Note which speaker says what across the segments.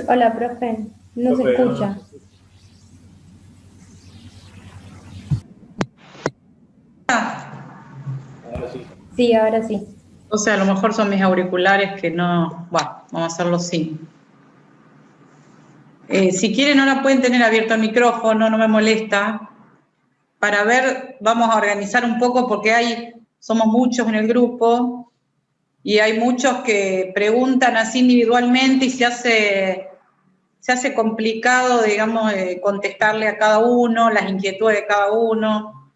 Speaker 1: Hola, profe, no se
Speaker 2: Profe, no,
Speaker 1: escucha.
Speaker 2: ahora sí.
Speaker 1: Sí, ahora sí.
Speaker 3: O sea, a lo mejor son mis auriculares que no... Bueno, vamos a hacerlo sin. Si quieren, ahora pueden tener abierto el micrófono, no me molesta. Para ver, vamos a organizar un poco porque somos muchos en el grupo y hay muchos que preguntan así individualmente y se hace complicado, digamos, contestarle a cada uno, las inquietudes de cada uno.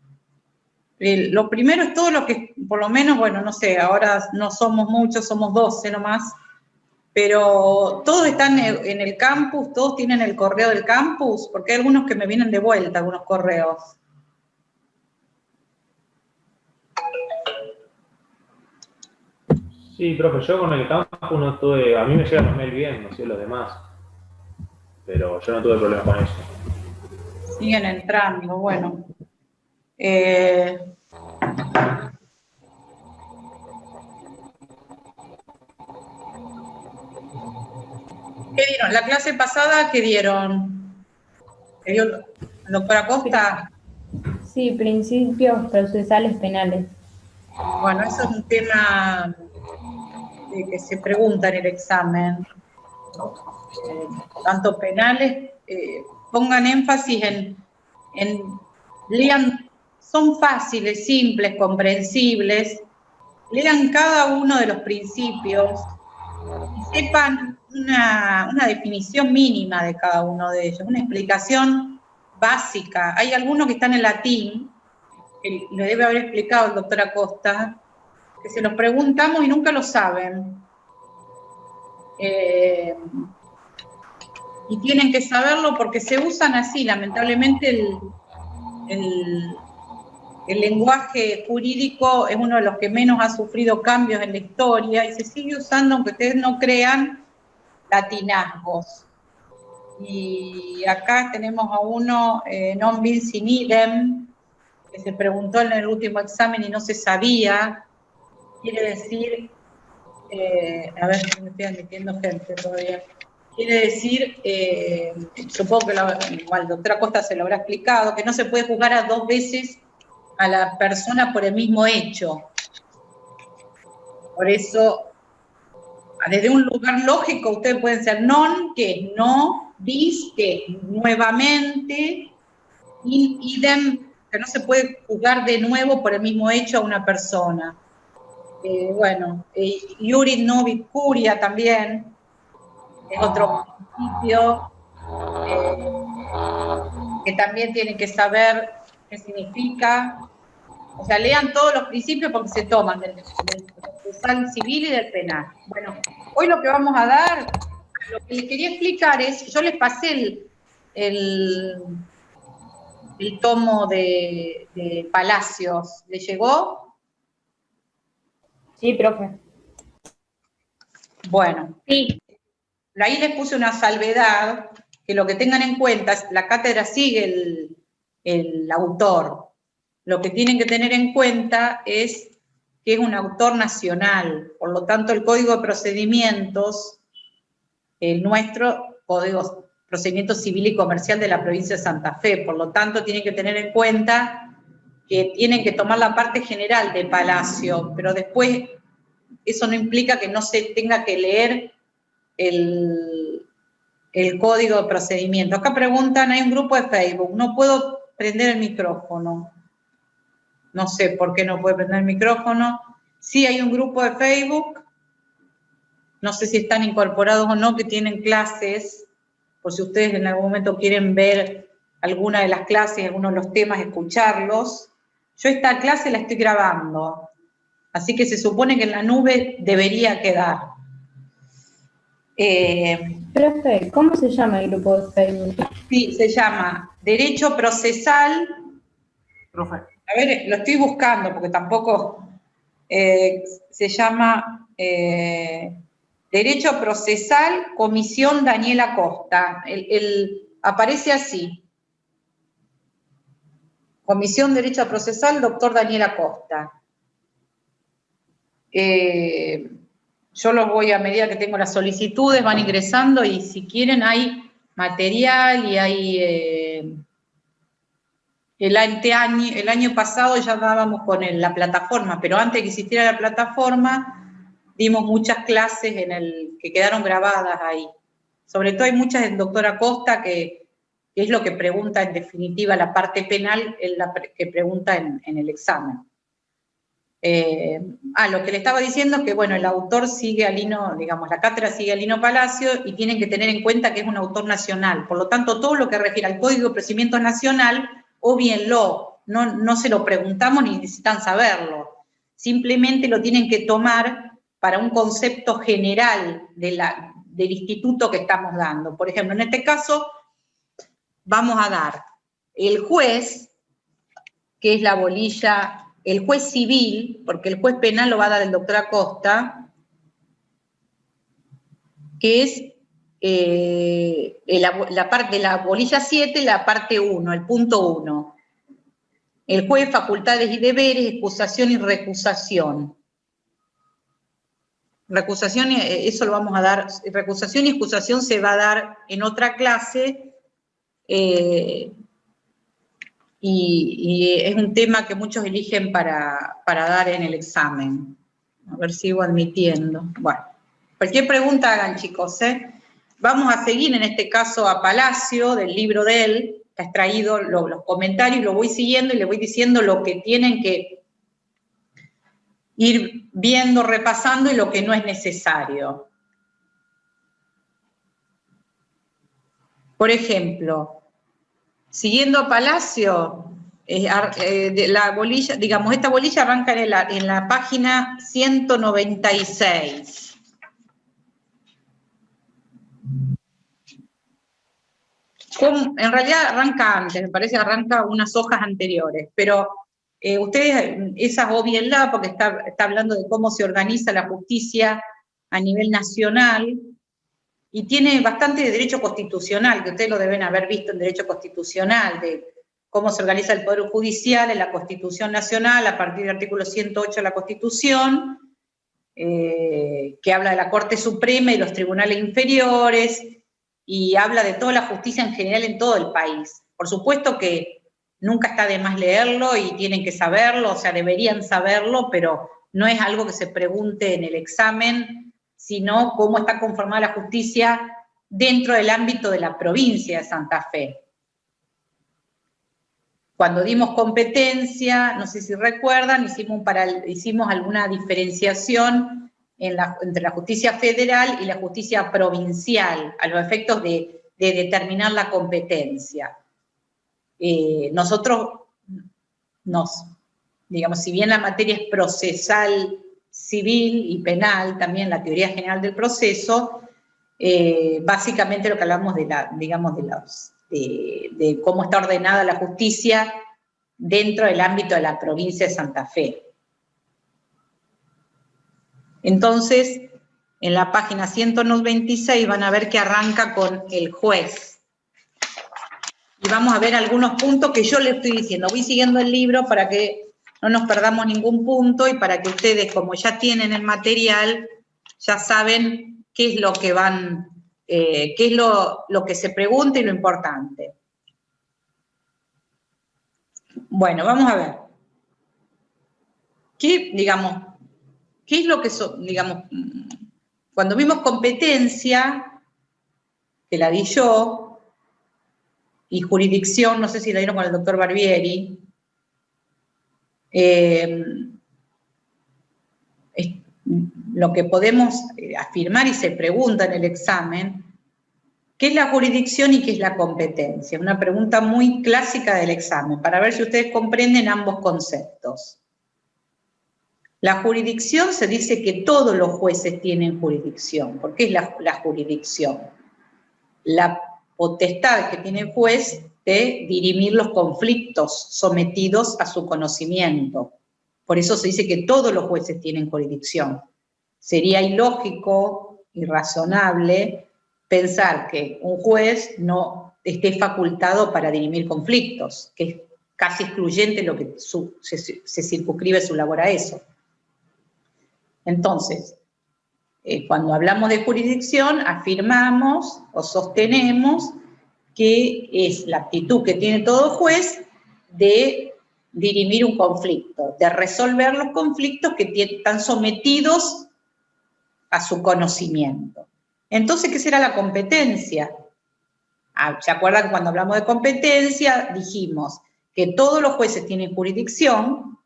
Speaker 3: Lo primero es todo lo que, por lo menos, bueno, no sé, ahora no somos muchos, somos 12 nomás, pero todos están en el campus, todos tienen el correo del campus, porque hay algunos que me vienen de vuelta, algunos correos.
Speaker 2: Sí, profe, yo con el campus no tuve, a mí me llegan los mail bien, no sé los demás, pero yo no tuve problemas con eso.
Speaker 3: Siguen entrando, bueno. ¿Qué dieron? La clase pasada, ¿qué dieron? ¿Qué dio la doctora Costa?
Speaker 1: Sí, principios procesales penales.
Speaker 3: Bueno, eso es un tema que se pregunta en el examen. Tanto penales, pongan énfasis lean, son fáciles, simples, comprensibles, lean cada uno de los principios y sepan una definición mínima de cada uno de ellos, una explicación básica. Hay algunos que están en latín, que lo debe haber explicado el doctor Acosta, que se los preguntamos y nunca lo saben. Y tienen que saberlo porque se usan así, lamentablemente el lenguaje jurídico es uno de los que menos ha sufrido cambios en la historia y se sigue usando, aunque ustedes no crean, latinazgos. Y acá tenemos a uno, non bis in idem, que se preguntó en el último examen y no se sabía, quiere decir, a ver, me estoy admitiendo gente todavía, quiere decir, supongo que igual la doctora Costa se lo habrá explicado, que no se puede juzgar a dos veces a la persona por el mismo hecho. Por eso, desde un lugar lógico, ustedes pueden ser non, que es no, bis, que es nuevamente, in idem, que no se puede juzgar de nuevo por el mismo hecho a una persona. Bueno, iuris nobis curia también, es otro principio que también tienen que saber qué significa. O sea, lean todos los principios porque se toman del procesal civil y del penal. Bueno, hoy lo que vamos a dar, lo que les quería explicar es, yo les pasé el tomo de Palacios. ¿Le llegó?
Speaker 1: Sí, profe.
Speaker 3: Bueno,
Speaker 1: Sí.
Speaker 3: ahí les puse una salvedad, que lo que tengan en cuenta, la cátedra sigue el autor. Lo que tienen que tener en cuenta es que es un autor nacional, por lo tanto el Código de Procedimientos, el nuestro Código Procedimiento Civil y Comercial de la provincia de Santa Fe, por lo tanto tienen que tener en cuenta que tienen que tomar la parte general de Palacio, pero después eso no implica que no se tenga que leer el código de procedimiento. Acá preguntan, hay un grupo de Facebook, no puedo prender el micrófono. No sé por qué no puede prender el micrófono. Sí hay un grupo de Facebook, no sé si están incorporados o no, que tienen clases, por si ustedes en algún momento quieren ver alguna de las clases, algunos de los temas, escucharlos. Yo esta clase la estoy grabando, así que se supone que en la nube debería quedar.
Speaker 1: Profe, ¿cómo se llama el grupo de Facebook?
Speaker 3: Sí, se llama Derecho Procesal.
Speaker 2: Profe.
Speaker 3: A ver, lo estoy buscando porque tampoco se llama Derecho Procesal Comisión Daniela Costa. Aparece así. Comisión Derecho Procesal, doctor Daniela Costa. Yo los voy, a medida que tengo las solicitudes, van ingresando y si quieren hay material y hay... el año pasado ya dábamos con la plataforma, pero antes de que existiera la plataforma, dimos muchas clases que quedaron grabadas ahí. Sobre todo hay muchas del doctor Acosta que es lo que pregunta en definitiva la parte penal, es la que pregunta en el examen. Lo que le estaba diciendo es que, bueno, el autor sigue a Lino, digamos, la cátedra sigue a Lino Palacio y tienen que tener en cuenta que es un autor nacional. Por lo tanto, todo lo que refiere al Código de Procedimientos Nacional, óbienlo, no se lo preguntamos ni necesitan saberlo. Simplemente lo tienen que tomar para un concepto general del instituto que estamos dando. Por ejemplo, en este caso, vamos a dar el juez, que es la bolilla... El juez civil, porque el juez penal lo va a dar el doctor Acosta, que es la parte de la bolilla 7, la parte 1, el punto 1. El juez, facultades y deberes, excusación y recusación. Recusación, eso lo vamos a dar, recusación y excusación se va a dar en otra clase, y es un tema que muchos eligen para dar en el examen. A ver, sigo admitiendo. Bueno, cualquier pregunta hagan, chicos, ¿eh? Vamos a seguir en este caso a Palacio, del libro de él, que ha extraído los comentarios, lo voy siguiendo y le voy diciendo lo que tienen que ir viendo, repasando y lo que no es necesario. Por ejemplo, siguiendo a Palacio, la bolilla, digamos, esta bolilla arranca en la página 196. En realidad arranca antes, me parece que arranca unas hojas anteriores, pero ustedes esas obvienla porque está hablando de cómo se organiza la justicia a nivel nacional, y tiene bastante de derecho constitucional, que ustedes lo deben haber visto en derecho constitucional, de cómo se organiza el Poder Judicial en la Constitución Nacional, a partir del artículo 108 de la Constitución, que habla de la Corte Suprema y los tribunales inferiores, y habla de toda la justicia en general en todo el país. Por supuesto que nunca está de más leerlo y tienen que saberlo, o sea, deberían saberlo, pero no es algo que se pregunte en el examen, sino cómo está conformada la justicia dentro del ámbito de la provincia de Santa Fe. Cuando dimos competencia, no sé si recuerdan, hicimos alguna diferenciación entre la justicia federal y la justicia provincial, a los efectos de determinar la competencia. Nosotros, digamos, si bien la materia es procesal, civil y penal, también la teoría general del proceso, básicamente lo que hablamos de cómo está ordenada la justicia dentro del ámbito de la provincia de Santa Fe. Entonces, en la página 196 van a ver que arranca con el juez. Y vamos a ver algunos puntos que yo les estoy diciendo. Voy siguiendo el libro para que no nos perdamos ningún punto y para que ustedes, como ya tienen el material, ya saben qué es lo que van, qué es lo que se pregunta y lo importante. Bueno, vamos a ver. ¿Qué es lo que digamos, cuando vimos competencia, que la di yo, y jurisdicción, no sé si la dieron con el doctor Barbieri, lo que podemos afirmar y se pregunta en el examen, ¿qué es la jurisdicción y qué es la competencia? Una pregunta muy clásica del examen, para ver si ustedes comprenden ambos conceptos. La jurisdicción se dice que todos los jueces tienen jurisdicción. ¿Por qué es la jurisdicción? La potestad que tiene el juez de dirimir los conflictos sometidos a su conocimiento. Por eso se dice que todos los jueces tienen jurisdicción. Sería ilógico, irrazonable, pensar que un juez no esté facultado para dirimir conflictos, que es casi excluyente lo que se circunscribe su labor a eso. Entonces, cuando hablamos de jurisdicción, afirmamos o sostenemos que es la actitud que tiene todo juez de dirimir un conflicto, de resolver los conflictos que están sometidos a su conocimiento. Entonces, ¿qué será la competencia? ¿Se acuerdan que cuando hablamos de competencia dijimos que todos los jueces tienen jurisdicción,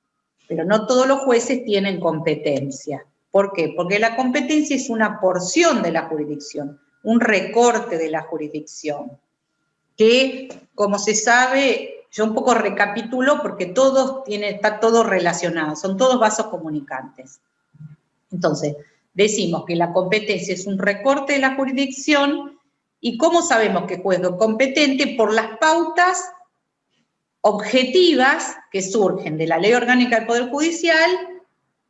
Speaker 3: pero no todos los jueces tienen competencia? ¿Por qué? Porque la competencia es una porción de la jurisdicción, un recorte de la jurisdicción, que, como se sabe, yo un poco recapitulo porque está todo relacionado, son todos vasos comunicantes. Entonces, decimos que la competencia es un recorte de la jurisdicción. ¿Y cómo sabemos que juez es competente? Por las pautas objetivas que surgen de la Ley Orgánica del Poder Judicial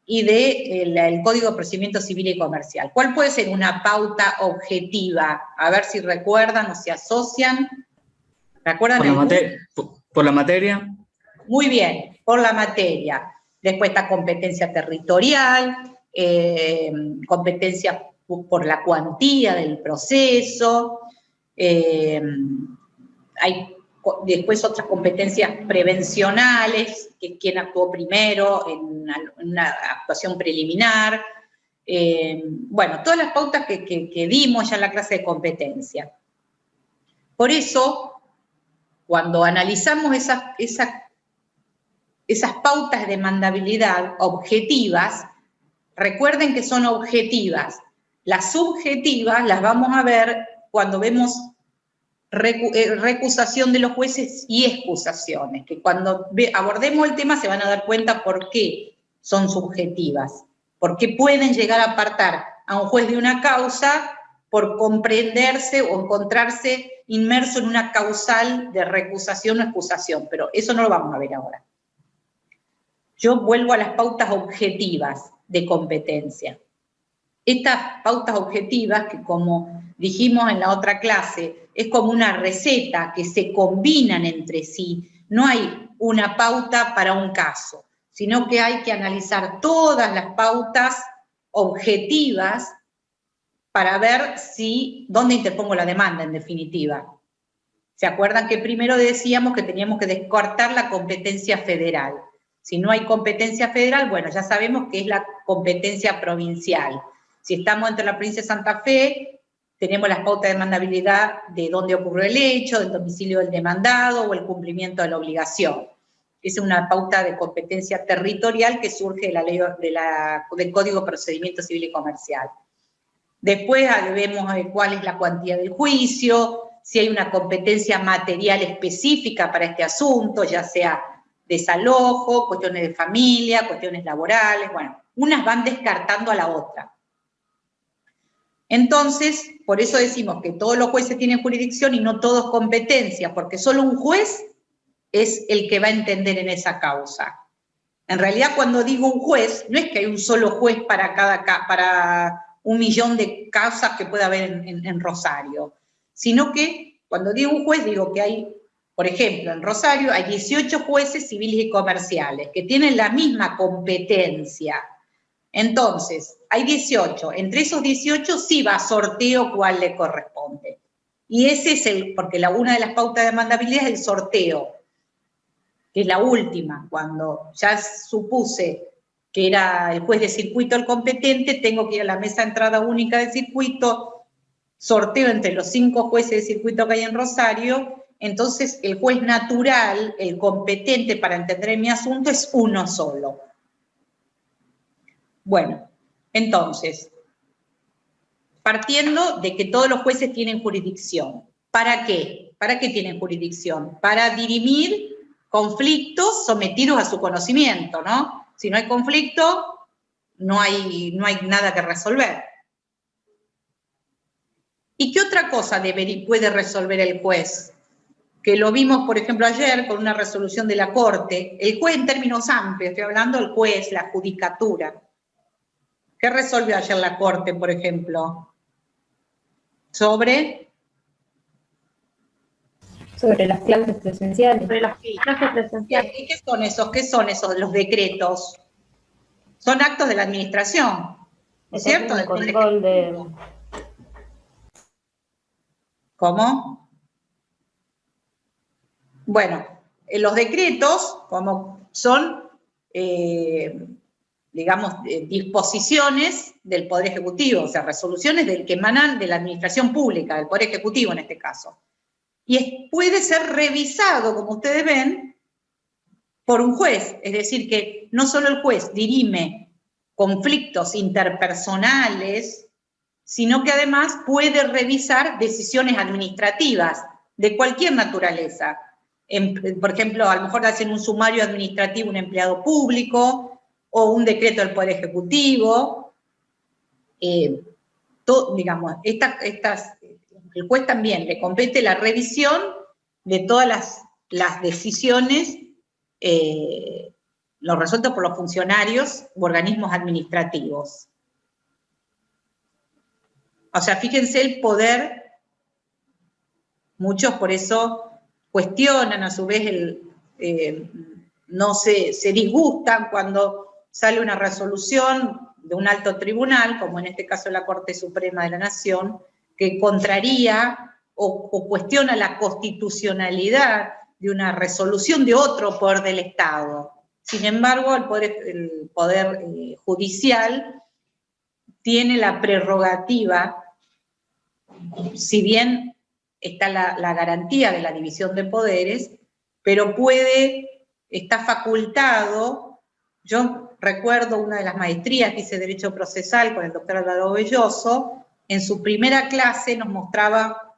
Speaker 3: y del Código de Procedimiento Civil y Comercial. ¿Cuál puede ser una pauta objetiva? A ver si recuerdan o se asocian. ¿Recuerdan?
Speaker 4: Por la materia.
Speaker 3: Muy bien, por la materia. Después está competencia territorial, competencia por la cuantía del proceso, hay después otras competencias prevencionales, que quién actuó primero en una actuación preliminar, bueno, todas las pautas que vimos ya en la clase de competencia. Por eso, cuando analizamos esas pautas de demandabilidad objetivas, recuerden que son objetivas. Las subjetivas las vamos a ver cuando vemos recusación de los jueces y excusaciones, que cuando abordemos el tema se van a dar cuenta por qué son subjetivas, porque pueden llegar a apartar a un juez de una causa por comprenderse o encontrarse inmerso en una causal de recusación o excusación, pero eso no lo vamos a ver ahora. Yo vuelvo a las pautas objetivas de competencia. Estas pautas objetivas, que como dijimos en la otra clase, es como una receta que se combinan entre sí. No hay una pauta para un caso, sino que hay que analizar todas las pautas objetivas para ver dónde interpongo la demanda, en definitiva. ¿Se acuerdan que primero decíamos que teníamos que descartar la competencia federal? Si no hay competencia federal, bueno, ya sabemos que es la competencia provincial. Si estamos entre la provincia de Santa Fe, tenemos las pautas de demandabilidad de dónde ocurrió el hecho, del domicilio del demandado o el cumplimiento de la obligación. Esa es una pauta de competencia territorial que surge de la ley del Código de Procedimiento Civil y Comercial. Después vemos cuál es la cuantía del juicio, si hay una competencia material específica para este asunto, ya sea desalojo, cuestiones de familia, cuestiones laborales, bueno, unas van descartando a la otra. Entonces, por eso decimos que todos los jueces tienen jurisdicción y no todos competencia, porque solo un juez es el que va a entender en esa causa. En realidad, cuando digo un juez, no es que hay un solo juez para 1 millón de causas que pueda haber en Rosario, sino que cuando digo un juez, digo que hay, por ejemplo, en Rosario hay 18 jueces civiles y comerciales que tienen la misma competencia. Entonces, hay 18. Entre esos 18 sí va a sorteo cuál le corresponde. Y ese es porque una de las pautas de demandabilidad es el sorteo, que es la última. Cuando ya supuse que era el juez de circuito el competente, tengo que ir a la mesa de entrada única de circuito, sorteo entre los 5 jueces de circuito que hay en Rosario, entonces el juez natural, el competente para entender mi asunto, es uno solo. Bueno, entonces, partiendo de que todos los jueces tienen jurisdicción, ¿para qué? ¿Para qué tienen jurisdicción? Para dirimir conflictos sometidos a su conocimiento, ¿no? Si no hay conflicto, no hay nada que resolver. ¿Y qué otra cosa puede resolver el juez? Que lo vimos, por ejemplo, ayer con una resolución de la Corte. El juez en términos amplios, estoy hablando del juez, la judicatura. ¿Qué resolvió ayer la Corte, por ejemplo? Sobre
Speaker 1: las clases presenciales.
Speaker 5: Sobre las clases presenciales.
Speaker 3: ¿Y qué son esos? ¿Qué son esos los decretos? Son actos de la administración. ¿cierto?
Speaker 5: El control de...
Speaker 3: ¿Cómo? Bueno, los decretos, como son, digamos, disposiciones del Poder Ejecutivo, o sea, resoluciones que emanan de la Administración Pública, del Poder Ejecutivo en este caso. Y puede ser revisado, como ustedes ven, por un juez, es decir, que no solo el juez dirime conflictos interpersonales, sino que además puede revisar decisiones administrativas de cualquier naturaleza. Por ejemplo, a lo mejor hacen un sumario administrativo un empleado público o un decreto del Poder Ejecutivo. Digamos, el juez también le compete la revisión de todas las decisiones los resueltos por los funcionarios u organismos administrativos. O sea, fíjense el poder, muchos por eso cuestionan, a su vez no se disgustan cuando sale una resolución de un alto tribunal, como en este caso la Corte Suprema de la Nación, que contraría o cuestiona la constitucionalidad de una resolución de otro poder del Estado. Sin embargo, el poder judicial tiene la prerrogativa, si bien está la garantía de la división de poderes, pero está facultado. Yo recuerdo una de las maestrías que hice de Derecho Procesal con el doctor Álvaro Belloso, en su primera clase nos mostraba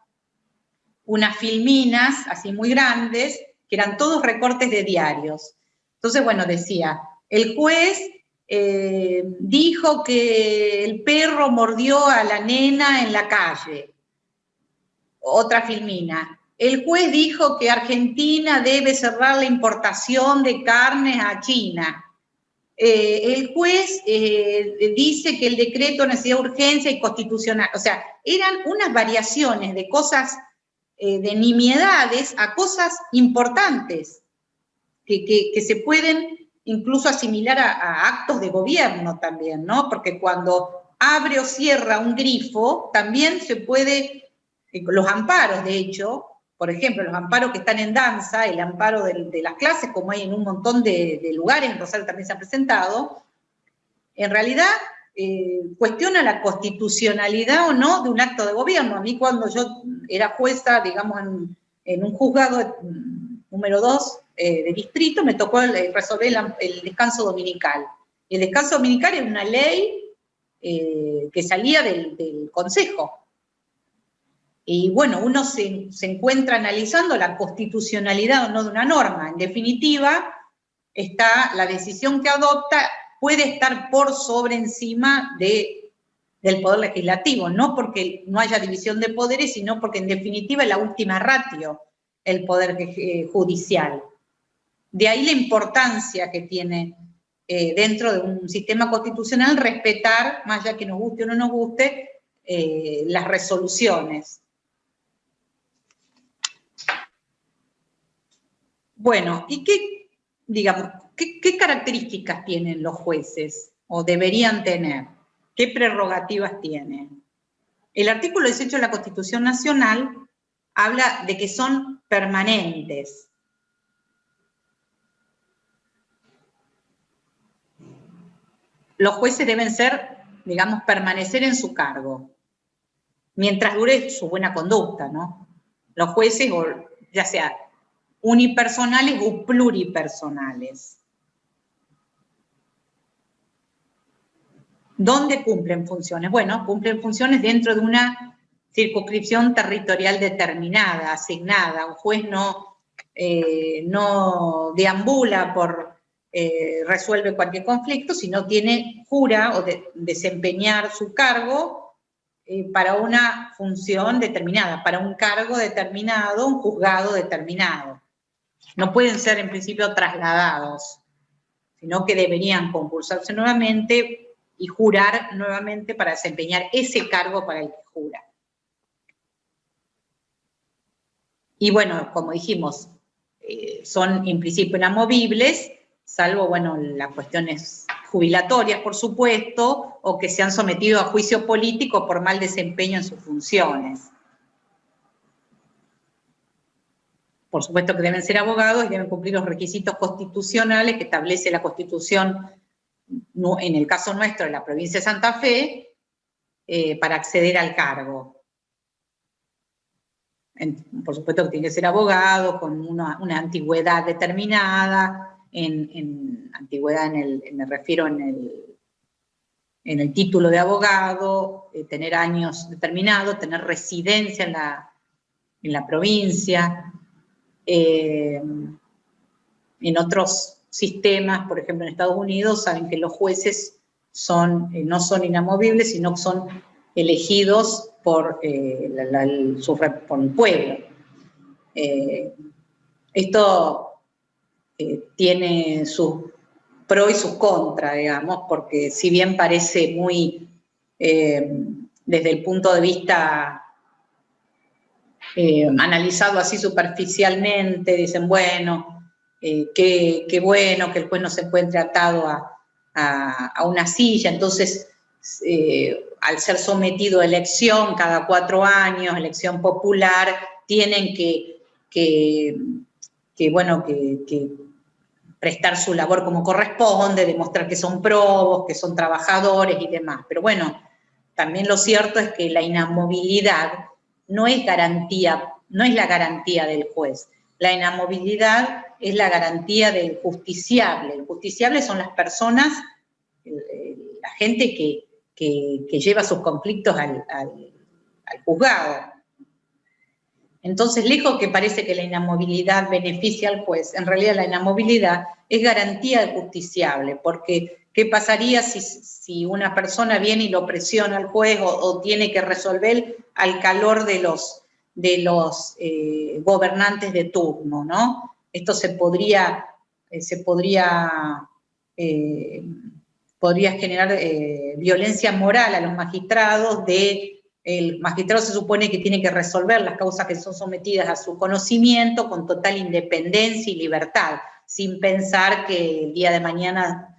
Speaker 3: unas filminas así muy grandes, que eran todos recortes de diarios. Entonces, bueno, decía, el juez dijo que el perro mordió a la nena en la calle. Otra filmina. El juez dijo que Argentina debe cerrar la importación de carnes a China. El juez dice que el decreto de necesidad de urgencia y constitucional. O sea, eran unas variaciones de cosas, de nimiedades a cosas importantes, que se pueden incluso asimilar a actos de gobierno también, ¿no? Porque cuando abre o cierra un grifo, también se puede, los amparos, de hecho, por ejemplo, los amparos que están en danza, el amparo de las clases, como hay en un montón de lugares, en Rosario también se han presentado, en realidad cuestiona la constitucionalidad o no de un acto de gobierno. A mí cuando yo era jueza, digamos, en un juzgado número 2 de distrito, me tocó resolver el descanso dominical. Y el descanso dominical era una ley que salía del Consejo. Y bueno, uno se encuentra analizando la constitucionalidad o no de una norma. En definitiva, está la decisión que adopta puede estar por sobre encima del Poder Legislativo, no porque no haya división de poderes, sino porque en definitiva es la última ratio el Poder Judicial. De ahí la importancia que tiene dentro de un sistema constitucional respetar, más allá que nos guste o no nos guste, las resoluciones. Bueno, ¿y qué características tienen los jueces o deberían tener? ¿Qué prerrogativas tienen? El artículo 18 de la Constitución Nacional habla de que son permanentes. Los jueces deben permanecer en su cargo, mientras dure su buena conducta, ¿no? Los jueces, ya sea unipersonales o pluripersonales. ¿Dónde cumplen funciones? Bueno, cumplen funciones dentro de una circunscripción territorial determinada, asignada. Un juez no deambula resuelve cualquier conflicto, sino jura o desempeñar su cargo para una función determinada, para un cargo determinado, un juzgado determinado. No pueden ser en principio trasladados, sino que deberían concursarse nuevamente y jurar nuevamente para desempeñar ese cargo para el que jura. Y bueno, como dijimos, son en principio inamovibles, salvo, bueno, las cuestiones jubilatorias, por supuesto, o que se han sometido a juicio político por mal desempeño en sus funciones. Por supuesto que deben ser abogados y deben cumplir los requisitos constitucionales que establece la Constitución, en el caso nuestro, de la provincia de Santa Fe, para acceder al cargo. Por supuesto que tiene que ser abogado, con una antigüedad determinada, antigüedad me refiero en el título de abogado, tener años determinados, tener residencia en la provincia. En otros sistemas, por ejemplo en Estados Unidos, saben que los jueces no son inamovibles, sino que son elegidos por el pueblo. Esto tiene sus pros y sus contras, digamos, porque si bien parece muy, desde el punto de vista analizado así superficialmente, dicen, bueno, qué bueno que el juez no se encuentre atado a una silla, entonces al ser sometido a elección cada 4 años, elección popular, tienen que prestar su labor como corresponde, demostrar que son probos, que son trabajadores y demás. Pero bueno, también lo cierto es que la inamovilidad no es garantía, no es la garantía del juez. La inamovilidad es la garantía del justiciable. El justiciable son las personas, la gente que lleva sus conflictos al juzgado. Entonces, lejos que parece que la inamovilidad beneficia al juez, en realidad la inamovilidad es garantía del justiciable, porque ¿qué pasaría si una persona viene y lo presiona al juez o tiene que resolver al calor de los gobernantes de turno, ¿no? Esto podría generar violencia moral a los magistrados. El magistrado se supone que tiene que resolver las causas que son sometidas a su conocimiento con total independencia y libertad, sin pensar que el día de mañana,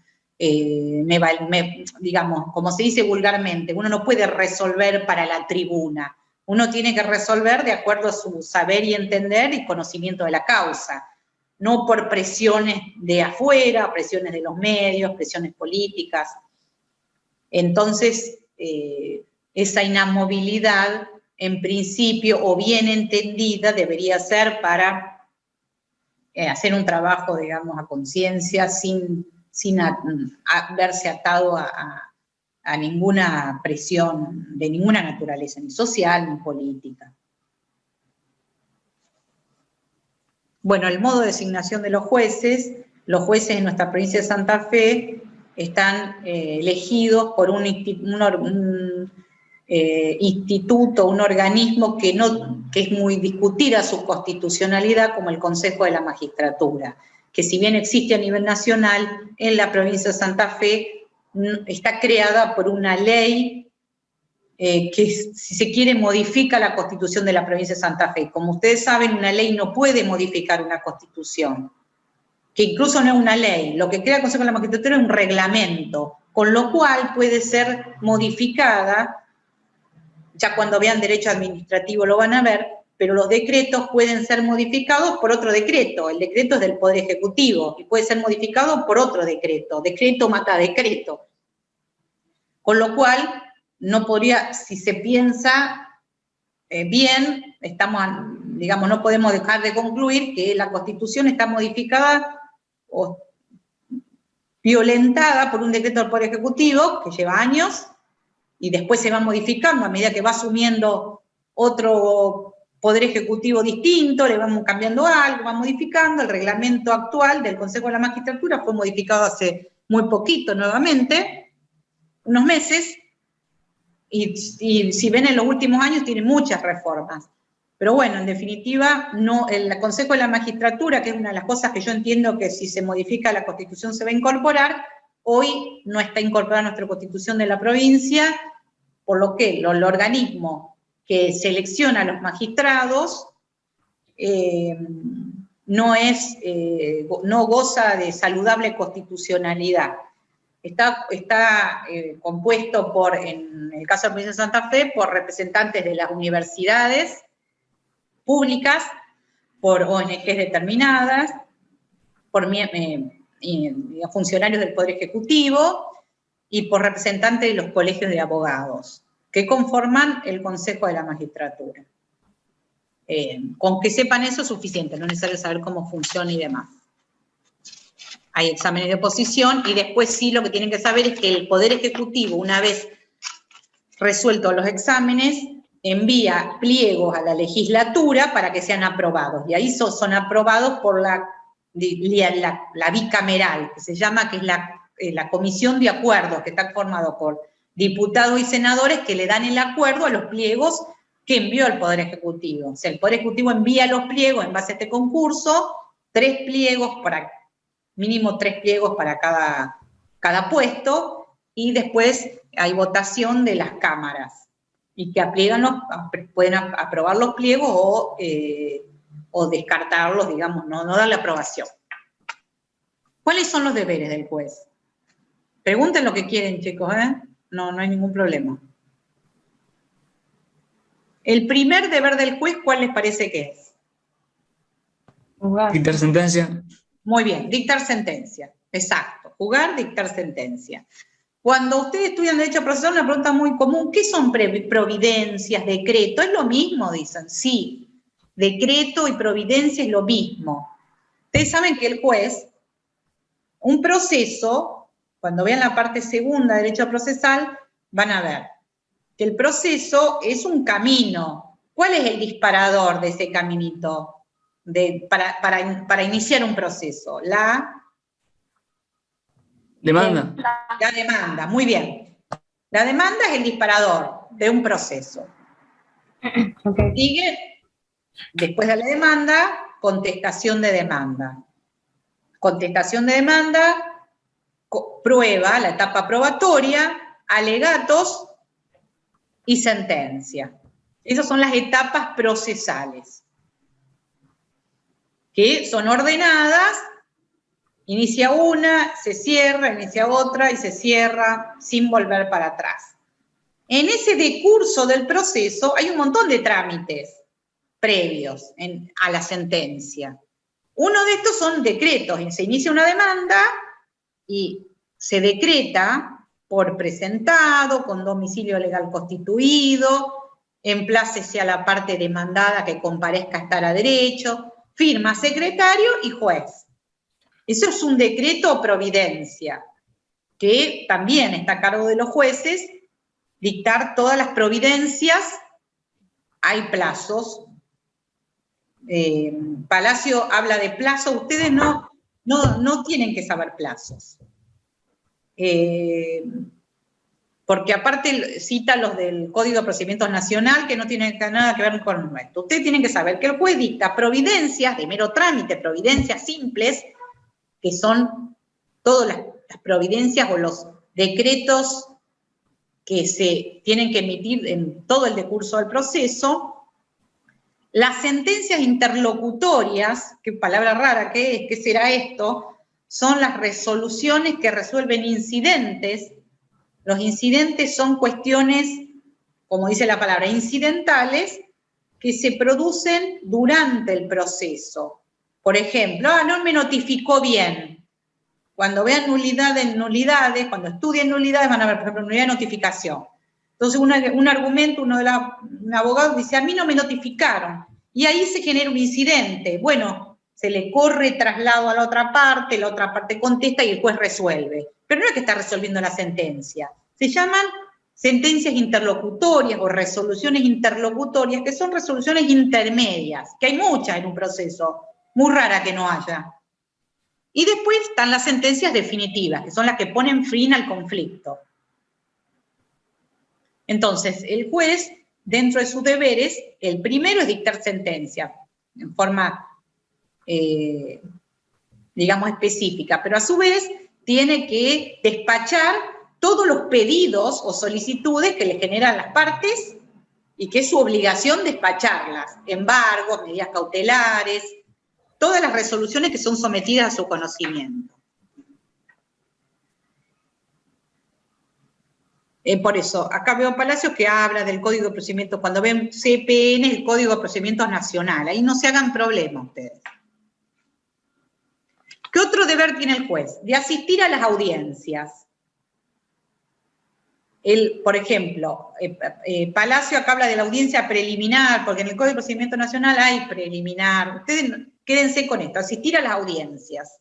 Speaker 3: digamos, como se dice vulgarmente, uno no puede resolver para la tribuna, uno tiene que resolver de acuerdo a su saber y entender y conocimiento de la causa, no por presiones de afuera, presiones de los medios, presiones políticas. Entonces, esa inamovilidad, en principio, o bien entendida, debería ser para hacer un trabajo, digamos, a conciencia, sin verse atado a ninguna presión de ninguna naturaleza, ni social, ni política. Bueno, el modo de designación de los jueces en nuestra provincia de Santa Fe están elegidos por un instituto, un organismo que es muy discutida su constitucionalidad, como el Consejo de la Magistratura, que si bien existe a nivel nacional, en la provincia de Santa Fe está creada por una ley que, si se quiere, modifica la Constitución de la provincia de Santa Fe. Como ustedes saben, una ley no puede modificar una Constitución, que incluso no es una ley. Lo que crea el Consejo de la Magistratura es un reglamento, con lo cual puede ser modificada. Ya cuando vean derecho administrativo lo van a ver, pero los decretos pueden ser modificados por otro decreto. El decreto es del Poder Ejecutivo y puede ser modificado por otro decreto. Decreto mata decreto. Con lo cual, no podría, si se piensa bien, digamos, no podemos dejar de concluir que la Constitución está modificada o violentada por un decreto del Poder Ejecutivo que lleva años, y después se va modificando a medida que va asumiendo otro Poder Ejecutivo distinto, le vamos cambiando algo, va modificando. El reglamento actual del Consejo de la Magistratura fue modificado hace muy poquito nuevamente, unos meses, y si ven en los últimos años tiene muchas reformas. Pero bueno, en definitiva, el Consejo de la Magistratura, que es una de las cosas que yo entiendo que si se modifica la Constitución se va a incorporar, hoy no está incorporada a nuestra Constitución de la provincia, por lo que el organismo que selecciona a los magistrados no goza de saludable constitucionalidad. está compuesto por, en el caso de la provincia de Santa Fe, por representantes de las universidades públicas, por ONGs determinadas, por funcionarios del Poder Ejecutivo y por representantes de los colegios de abogados, que conforman el Consejo de la Magistratura. Con que sepan eso es suficiente, no es necesario saber cómo funciona y demás. Hay exámenes de oposición y después sí lo que tienen que saber es que el Poder Ejecutivo, una vez resueltos los exámenes, envía pliegos a la legislatura para que sean aprobados. Y ahí son aprobados por la bicameral, que se llama, que es la comisión de acuerdos, que está formado por diputados y senadores que le dan el acuerdo a los pliegos que envió el Poder Ejecutivo. O sea, el Poder Ejecutivo envía los pliegos en base a este concurso, mínimo 3 pliegos para cada puesto, y después hay votación de las cámaras, y que pueden aprobar los pliegos o descartarlos, digamos, no darle aprobación. ¿Cuáles son los deberes del juez? Pregunten lo que quieren, chicos, ¿eh? No hay ningún problema. El primer deber del juez, ¿cuál les parece que es?
Speaker 4: Dictar sentencia.
Speaker 3: Muy bien, dictar sentencia. Exacto, jugar, dictar sentencia. Cuando ustedes estudian Derecho Procesal, una pregunta muy común, ¿qué son providencias, decreto? ¿Es lo mismo? Dicen, sí. Decreto y providencia es lo mismo. Ustedes saben que el juez, un proceso, cuando vean la parte segunda de Derecho Procesal, van a ver que el proceso es un camino. ¿Cuál es el disparador de ese caminito para iniciar un proceso? La
Speaker 4: demanda.
Speaker 3: La demanda, muy bien. La demanda es el disparador de un proceso.
Speaker 1: Okay.
Speaker 3: Sigue, después de la demanda, contestación de demanda. Contestación de demanda, prueba, la etapa probatoria, alegatos y sentencia. Esas son las etapas procesales, que son ordenadas. Inicia una, se cierra, inicia otra y se cierra sin volver para atrás. En ese decurso del proceso hay un montón de trámites previos a la sentencia. Uno de estos son decretos. Se inicia una demanda y se decreta por presentado, con domicilio legal constituido, emplácese a la parte demandada que comparezca a estar a derecho, firma secretario y juez. Eso es un decreto o providencia, que también está a cargo de los jueces, dictar todas las providencias. Hay plazos. Palacio habla de plazos, ustedes no tienen que saber plazos. Porque aparte cita los del Código de Procedimientos Nacional, que no tienen nada que ver con esto. Ustedes tienen que saber que el juez dicta providencias de mero trámite, providencias simples, que son todas las providencias o los decretos que se tienen que emitir en todo el decurso del proceso. Las sentencias interlocutorias, qué palabra rara que es, ¿qué será esto? Son las resoluciones que resuelven incidentes. Los incidentes son cuestiones, como dice la palabra, incidentales, que se producen durante el proceso. Por ejemplo, no me notificó bien. Cuando vean nulidades, cuando estudien nulidades, van a ver, por ejemplo, nulidad de notificación. Entonces, un argumento, un abogado dice, a mí no me notificaron. Y ahí se genera un incidente. Bueno, se le corre traslado a la otra parte contesta y el juez resuelve. Pero no es que está resolviendo la sentencia. Se llaman sentencias interlocutorias o resoluciones interlocutorias, que son resoluciones intermedias, que hay muchas en un proceso, muy rara que no haya. Y después están las sentencias definitivas, que son las que ponen fin al conflicto. Entonces, el juez, dentro de sus deberes, el primero es dictar sentencia, en forma, digamos, específica, pero a su vez tiene que despachar todos los pedidos o solicitudes que le generan las partes y que es su obligación despacharlas, embargos, medidas cautelares, todas las resoluciones que son sometidas a su conocimiento. Por eso, acá veo Palacio que habla del Código de Procedimientos, cuando ven CPN, el Código de Procedimientos Nacional, ahí no se hagan problema ustedes. ¿Qué otro deber tiene el juez? De asistir a las audiencias. Por ejemplo, Palacio acá habla de la audiencia preliminar, porque en el Código de Procedimiento Nacional hay preliminar. Ustedes quédense con esto, asistir a las audiencias.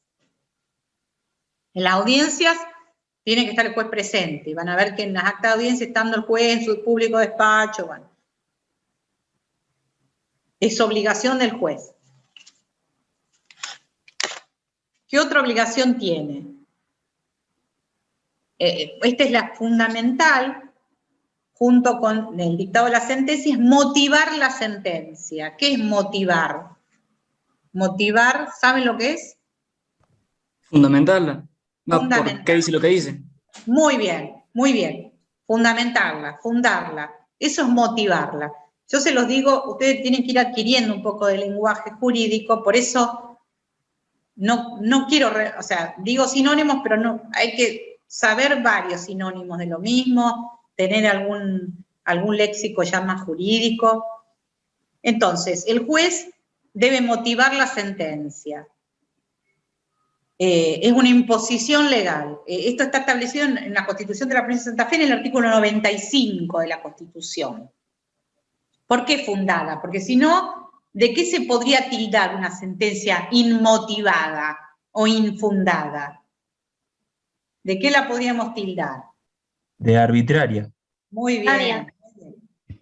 Speaker 3: En las audiencias tiene que estar el juez presente. Van a ver que en las actas de audiencia, estando el juez en su público despacho, bueno, es obligación del juez. ¿Qué otra obligación tiene? Esta es la fundamental, junto con el dictado de la sentencia, es motivar la sentencia. ¿Qué es motivar? Motivar, ¿saben lo que es?
Speaker 4: Fundamentarla. No,
Speaker 3: Fundamental.
Speaker 4: ¿por qué dice lo que dice?
Speaker 3: Muy bien, muy bien. Fundamentarla, fundarla. Eso es motivarla. Yo se los digo, ustedes tienen que ir adquiriendo un poco de lenguaje jurídico, por eso no quiero, o sea, digo sinónimos, pero no, hay que saber varios sinónimos de lo mismo, tener algún léxico ya más jurídico. Entonces, el juez debe motivar la sentencia. Es una imposición legal. Esto está establecido en la Constitución de la Provincia de Santa Fe, en el artículo 95 de la Constitución. ¿Por qué fundada? Porque si no, ¿de qué se podría tildar una sentencia inmotivada o infundada? ¿De qué la podríamos tildar?
Speaker 6: De arbitraria.
Speaker 3: Muy bien.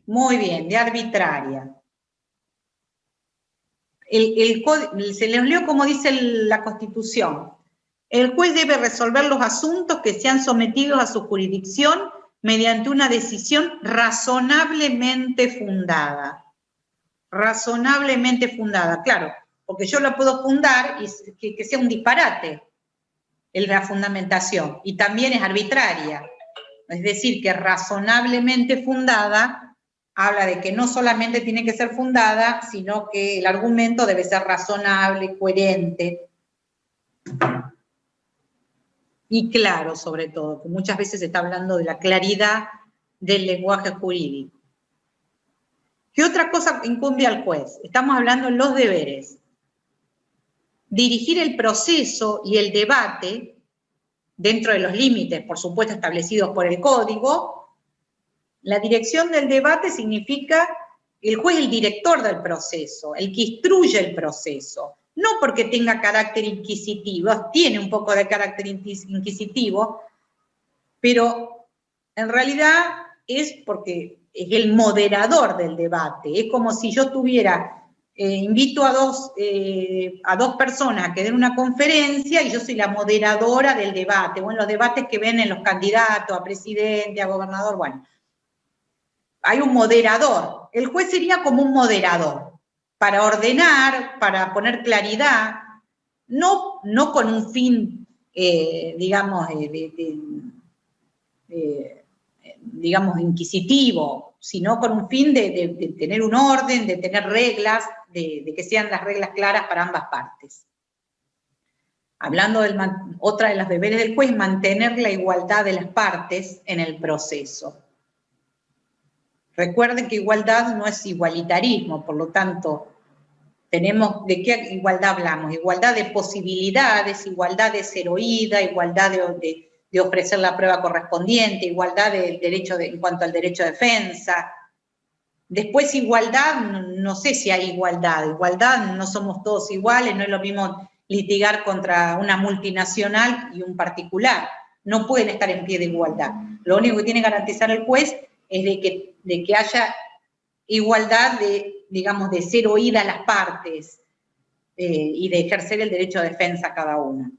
Speaker 3: Muy bien, de arbitraria. Se les leo como dice la Constitución. El juez debe resolver los asuntos que sean sometidos a su jurisdicción mediante una decisión razonablemente fundada. Razonablemente fundada, claro, porque yo la puedo fundar y que sea un disparate la fundamentación, y también es arbitraria. Es decir, que razonablemente fundada habla de que no solamente tiene que ser fundada, sino que el argumento debe ser razonable, coherente y claro, sobre todo, que muchas veces se está hablando de la claridad del lenguaje jurídico. ¿Qué otra cosa incumbe al juez? Estamos hablando de los deberes. Dirigir el proceso y el debate dentro de los límites, por supuesto, establecidos por el Código. La dirección del debate significa el juez es el director del proceso, el que instruye el proceso. No porque tenga carácter inquisitivo, tiene un poco de carácter inquisitivo, pero en realidad es porque es el moderador del debate. Es como si yo tuviera, invito a dos personas a que den una conferencia y yo soy la moderadora del debate, o en los debates que ven en los candidatos a presidente, a gobernador, bueno. Hay un moderador. El juez sería como un moderador, para ordenar, para poner claridad, no con un fin, digamos, digamos, inquisitivo, sino con un fin de tener un orden, de tener reglas, de que sean las reglas claras para ambas partes. Hablando otra de los deberes del juez, mantener la igualdad de las partes en el proceso. Recuerden que igualdad no es igualitarismo, por lo tanto, ¿de qué igualdad hablamos? Igualdad de posibilidades, igualdad de ser oída, igualdad de ofrecer la prueba correspondiente, igualdad del derecho en cuanto al derecho de defensa. Después igualdad, no sé si hay igualdad. Igualdad, no somos todos iguales, no es lo mismo litigar contra una multinacional y un particular. No pueden estar en pie de igualdad. Lo único que tiene que garantizar el juez es de que haya igualdad digamos, de ser oída a las partes y de ejercer el derecho de defensa cada una.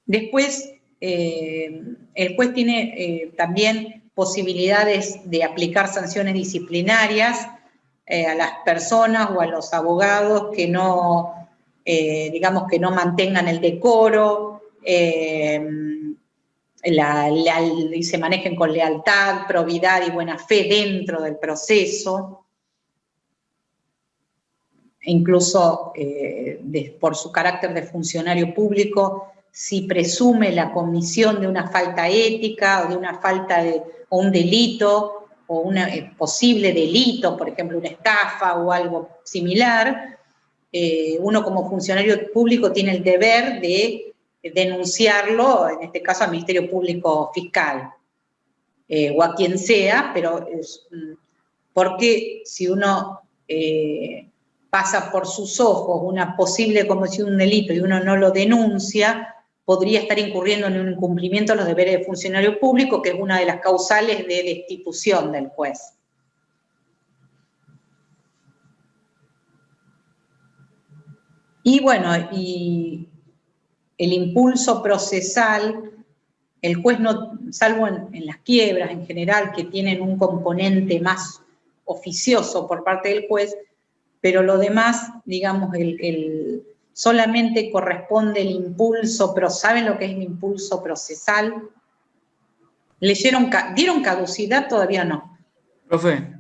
Speaker 3: Después, el juez tiene también posibilidades de aplicar sanciones disciplinarias a las personas o a los abogados que no, digamos, que no mantengan el decoro, y se manejen con lealtad, probidad y buena fe dentro del proceso. Incluso por su carácter de funcionario público, si presume la comisión de una falta ética o de una falta o un delito o un posible delito, por ejemplo una estafa o algo similar, uno como funcionario público tiene el deber de denunciarlo, en este caso al Ministerio Público Fiscal, o a quien sea, pero porque si uno pasa por sus ojos una posible comisión de un delito y uno no lo denuncia, podría estar incurriendo en un incumplimiento de los deberes de funcionario público, que es una de las causales de destitución del juez. Y bueno, y el impulso procesal, el juez no, salvo en las quiebras en general, que tienen un componente más oficioso por parte del juez, pero lo demás, digamos, solamente corresponde el impulso, pero ¿saben lo que es el impulso procesal? ¿Dieron caducidad? Todavía no.
Speaker 4: Profe,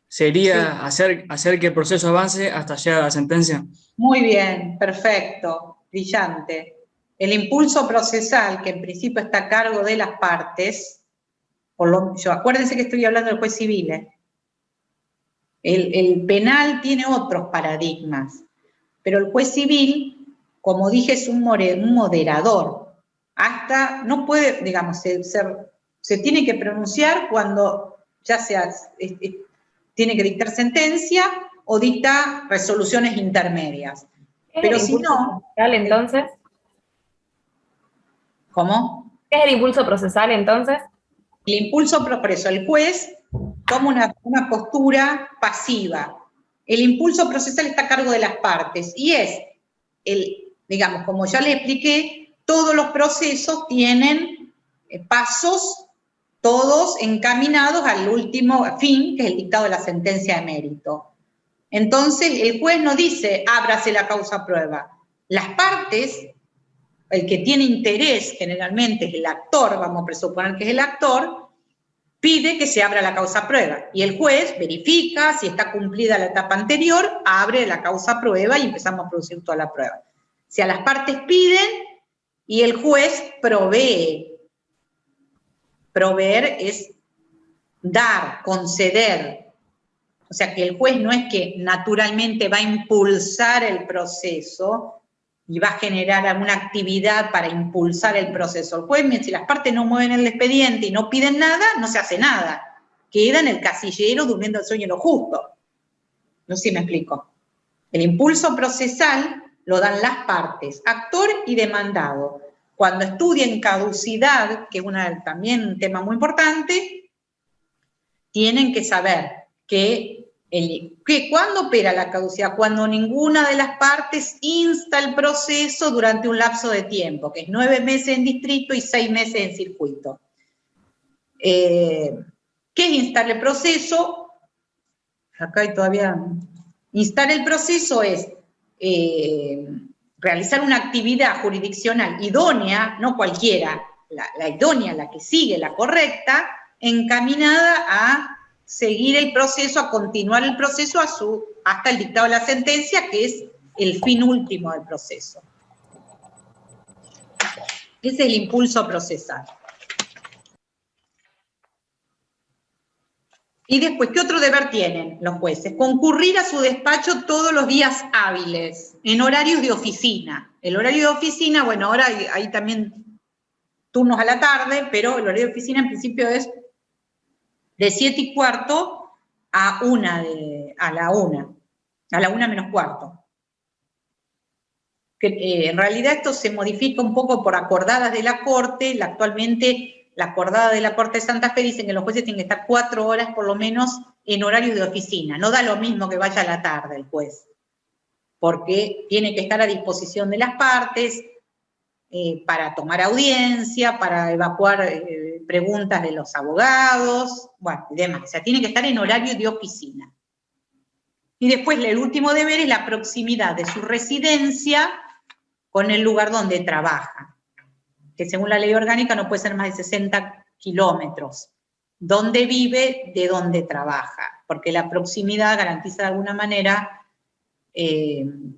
Speaker 4: ¿sería hacer que el proceso avance hasta llegar a la sentencia?
Speaker 3: Muy bien, perfecto, brillante. El impulso procesal, que en principio está a cargo de las partes, acuérdense que estoy hablando del juez civil, El penal tiene otros paradigmas, pero el juez civil, como dije, es un moderador. Hasta no puede, digamos, se tiene que pronunciar cuando ya sea, tiene que dictar sentencia o dicta resoluciones intermedias. Pero si no...
Speaker 5: procesal, entonces?
Speaker 3: ¿Cómo?
Speaker 5: ¿Qué es el impulso procesal, entonces?
Speaker 3: El impulso, por eso, el juez toma una postura pasiva. El impulso procesal está a cargo de las partes y es, digamos, como ya le expliqué, todos los procesos tienen pasos, todos encaminados al último fin, que es el dictado de la sentencia de mérito. Entonces, el juez no dice, ábrase la causa prueba. Las partes, el que tiene interés generalmente es el actor, vamos a presuponer que es el actor, pide que se abra la causa prueba. Y el juez verifica si está cumplida la etapa anterior, abre la causa prueba y empezamos a producir toda la prueba. Si a las partes piden y el juez provee. Proveer es dar, conceder. O sea que el juez no es que naturalmente va a impulsar el proceso y va a generar alguna actividad para impulsar el proceso. El juez, si las partes no mueven el expediente y no piden nada, no se hace nada. Queda en el casillero durmiendo el sueño de lo justo. No sé si me explico. El impulso procesal lo dan las partes, actor y demandado. Cuando estudian caducidad, que es también un tema muy importante, tienen que saber que ¿cuándo opera la caducidad? Cuando ninguna de las partes insta el proceso durante un lapso de tiempo, que es 9 meses en distrito y 6 meses en circuito. ¿Qué es instar el proceso? Acá hay todavía... Instar el proceso es realizar una actividad jurisdiccional idónea, no cualquiera, la idónea, la que sigue, la correcta, encaminada a seguir el proceso, a continuar el proceso hasta el dictado de la sentencia, que es el fin último del proceso. Ese es el impulso procesal. Y después, ¿qué otro deber tienen los jueces? Concurrir a su despacho todos los días hábiles, en horarios de oficina. El horario de oficina, bueno, ahora hay también turnos a la tarde, pero el horario de oficina en principio es de 7:15 a la 1 menos cuarto. En realidad esto se modifica un poco por acordadas de la Corte. Actualmente la acordada de la Corte de Santa Fe dicen que los jueces tienen que estar 4 horas por lo menos en horarios de oficina. No da lo mismo que vaya a la tarde el juez, porque tiene que estar a disposición de las partes para tomar audiencia, para evacuar preguntas de los abogados, bueno, y demás. O sea, tiene que estar en horario de oficina. Y después el último deber es la proximidad de su residencia con el lugar donde trabaja, que según la ley orgánica no puede ser más de 60 kilómetros. Donde vive, de donde trabaja, porque la proximidad garantiza de alguna manera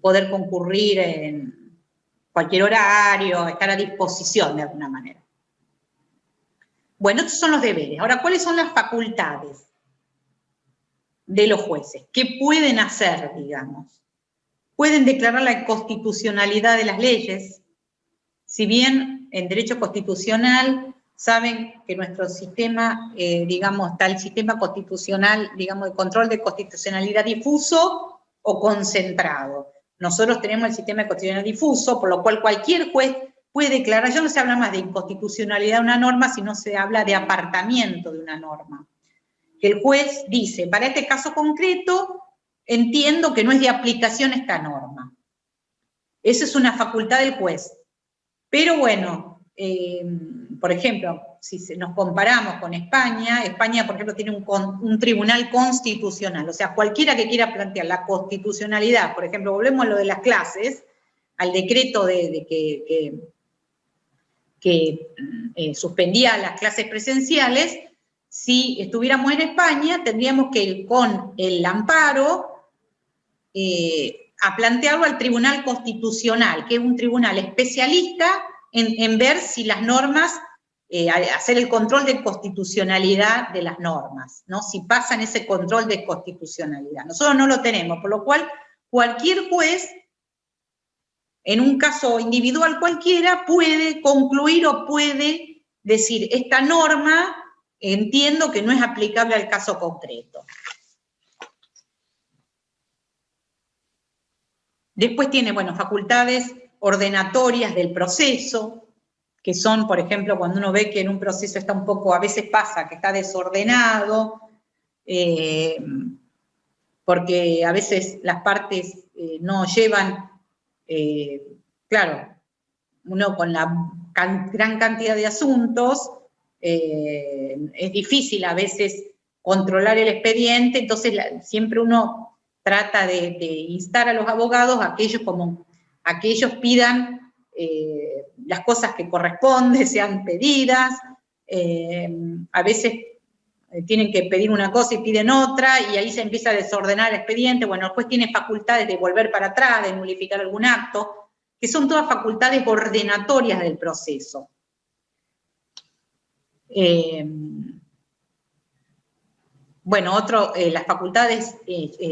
Speaker 3: poder concurrir cualquier horario, estar a disposición de alguna manera. Bueno, estos son los deberes. Ahora, ¿cuáles son las facultades de los jueces? ¿Qué pueden hacer, digamos? Pueden declarar la inconstitucionalidad de las leyes. Si bien en derecho constitucional saben que nuestro sistema, digamos, está el sistema constitucional, digamos, de control de constitucionalidad difuso o concentrado. Nosotros tenemos el sistema de constitucionalidad difuso, por lo cual cualquier juez puede declarar, ya no se habla más de inconstitucionalidad de una norma, sino se habla de apartamiento de una norma. Que el juez dice, para este caso concreto, entiendo que no es de aplicación esta norma. Esa es una facultad del juez. Pero bueno, por ejemplo, si nos comparamos con España, España, por ejemplo, tiene un tribunal constitucional, o sea, cualquiera que quiera plantear la constitucionalidad, por ejemplo, volvemos a lo de las clases, al decreto que suspendía las clases presenciales, si estuviéramos en España, tendríamos que ir con el amparo a plantearlo al Tribunal Constitucional, que es un tribunal especialista en ver si las normas, hacer el control de constitucionalidad de las normas, ¿no? Si pasan ese control de constitucionalidad. Nosotros no lo tenemos, por lo cual cualquier juez, en un caso individual cualquiera, puede concluir o puede decir, esta norma entiendo que no es aplicable al caso concreto. Después tiene, bueno, facultades ordenatorias del proceso, que son, por ejemplo, cuando uno ve que en un proceso está un poco, a veces pasa que está desordenado, porque a veces las partes no llevan, claro, uno con la gran cantidad de asuntos, es difícil a veces controlar el expediente, entonces siempre uno trata de instar a los abogados a que ellos pidan las cosas que corresponden, sean pedidas, a veces tienen que pedir una cosa y piden otra, y ahí se empieza a desordenar el expediente. Bueno, el juez tiene facultades de volver para atrás, de nulificar algún acto, que son todas facultades ordenatorias del proceso. Bueno, las facultades,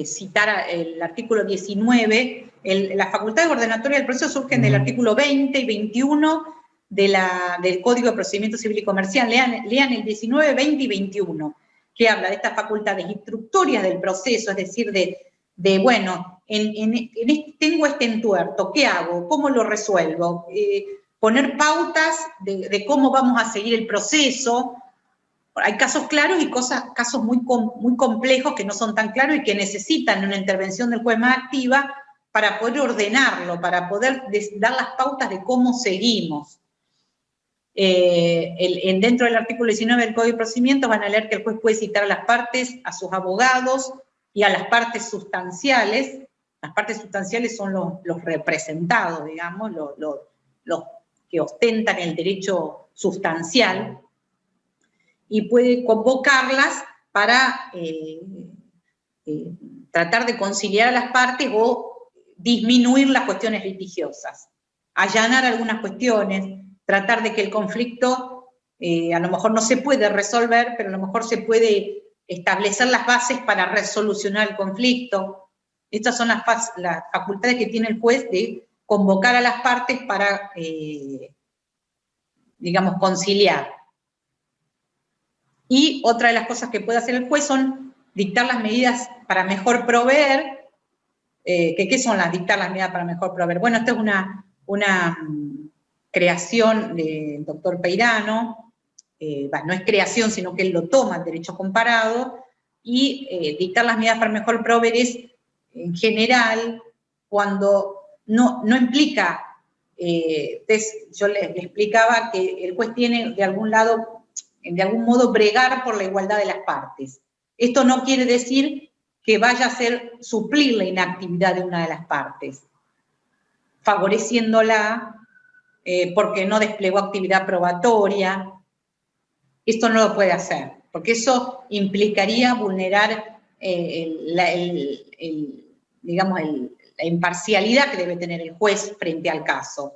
Speaker 3: citar el artículo 19, las facultades ordenatorias del proceso surgen del artículo 20 y 21 del Código de Procedimiento Civil y Comercial. Lean el 19, 20 y 21, que habla de estas facultades instructorias del proceso, es decir, bueno, tengo este entuerto, ¿qué hago? ¿Cómo lo resuelvo? Poner pautas de cómo vamos a seguir el proceso. Hay casos claros y casos muy complejos que no son tan claros y que necesitan una intervención del juez más activa para poder ordenarlo, para poder dar las pautas de cómo seguimos. Dentro del artículo 19 del Código de Procedimientos van a leer que el juez puede citar a las partes, a sus abogados y a las partes sustanciales. Las partes sustanciales son los representados, digamos, los que ostentan el derecho sustancial, y puede convocarlas para tratar de conciliar a las partes o disminuir las cuestiones litigiosas, allanar algunas cuestiones, tratar de que el conflicto a lo mejor no se puede resolver, pero a lo mejor se puede establecer las bases para resolucionar el conflicto. Estas son las facultades que tiene el juez de convocar a las partes para, digamos, conciliar. Y otra de las cosas que puede hacer el juez son dictar las medidas para mejor proveer. ¿Qué son dictar las medidas para mejor proveer? Bueno, esto es una creación del doctor Peirano, no es creación, sino que él lo toma, el derecho comparado, y dictar las medidas para mejor proveer es, en general, cuando no implica, yo le explicaba que el juez tiene de algún modo bregar por la igualdad de las partes. Esto no quiere decir que vaya a suplir la inactividad de una de las partes, favoreciéndola porque no desplegó actividad probatoria. Esto no lo puede hacer, porque eso implicaría vulnerar digamos, la imparcialidad que debe tener el juez frente al caso.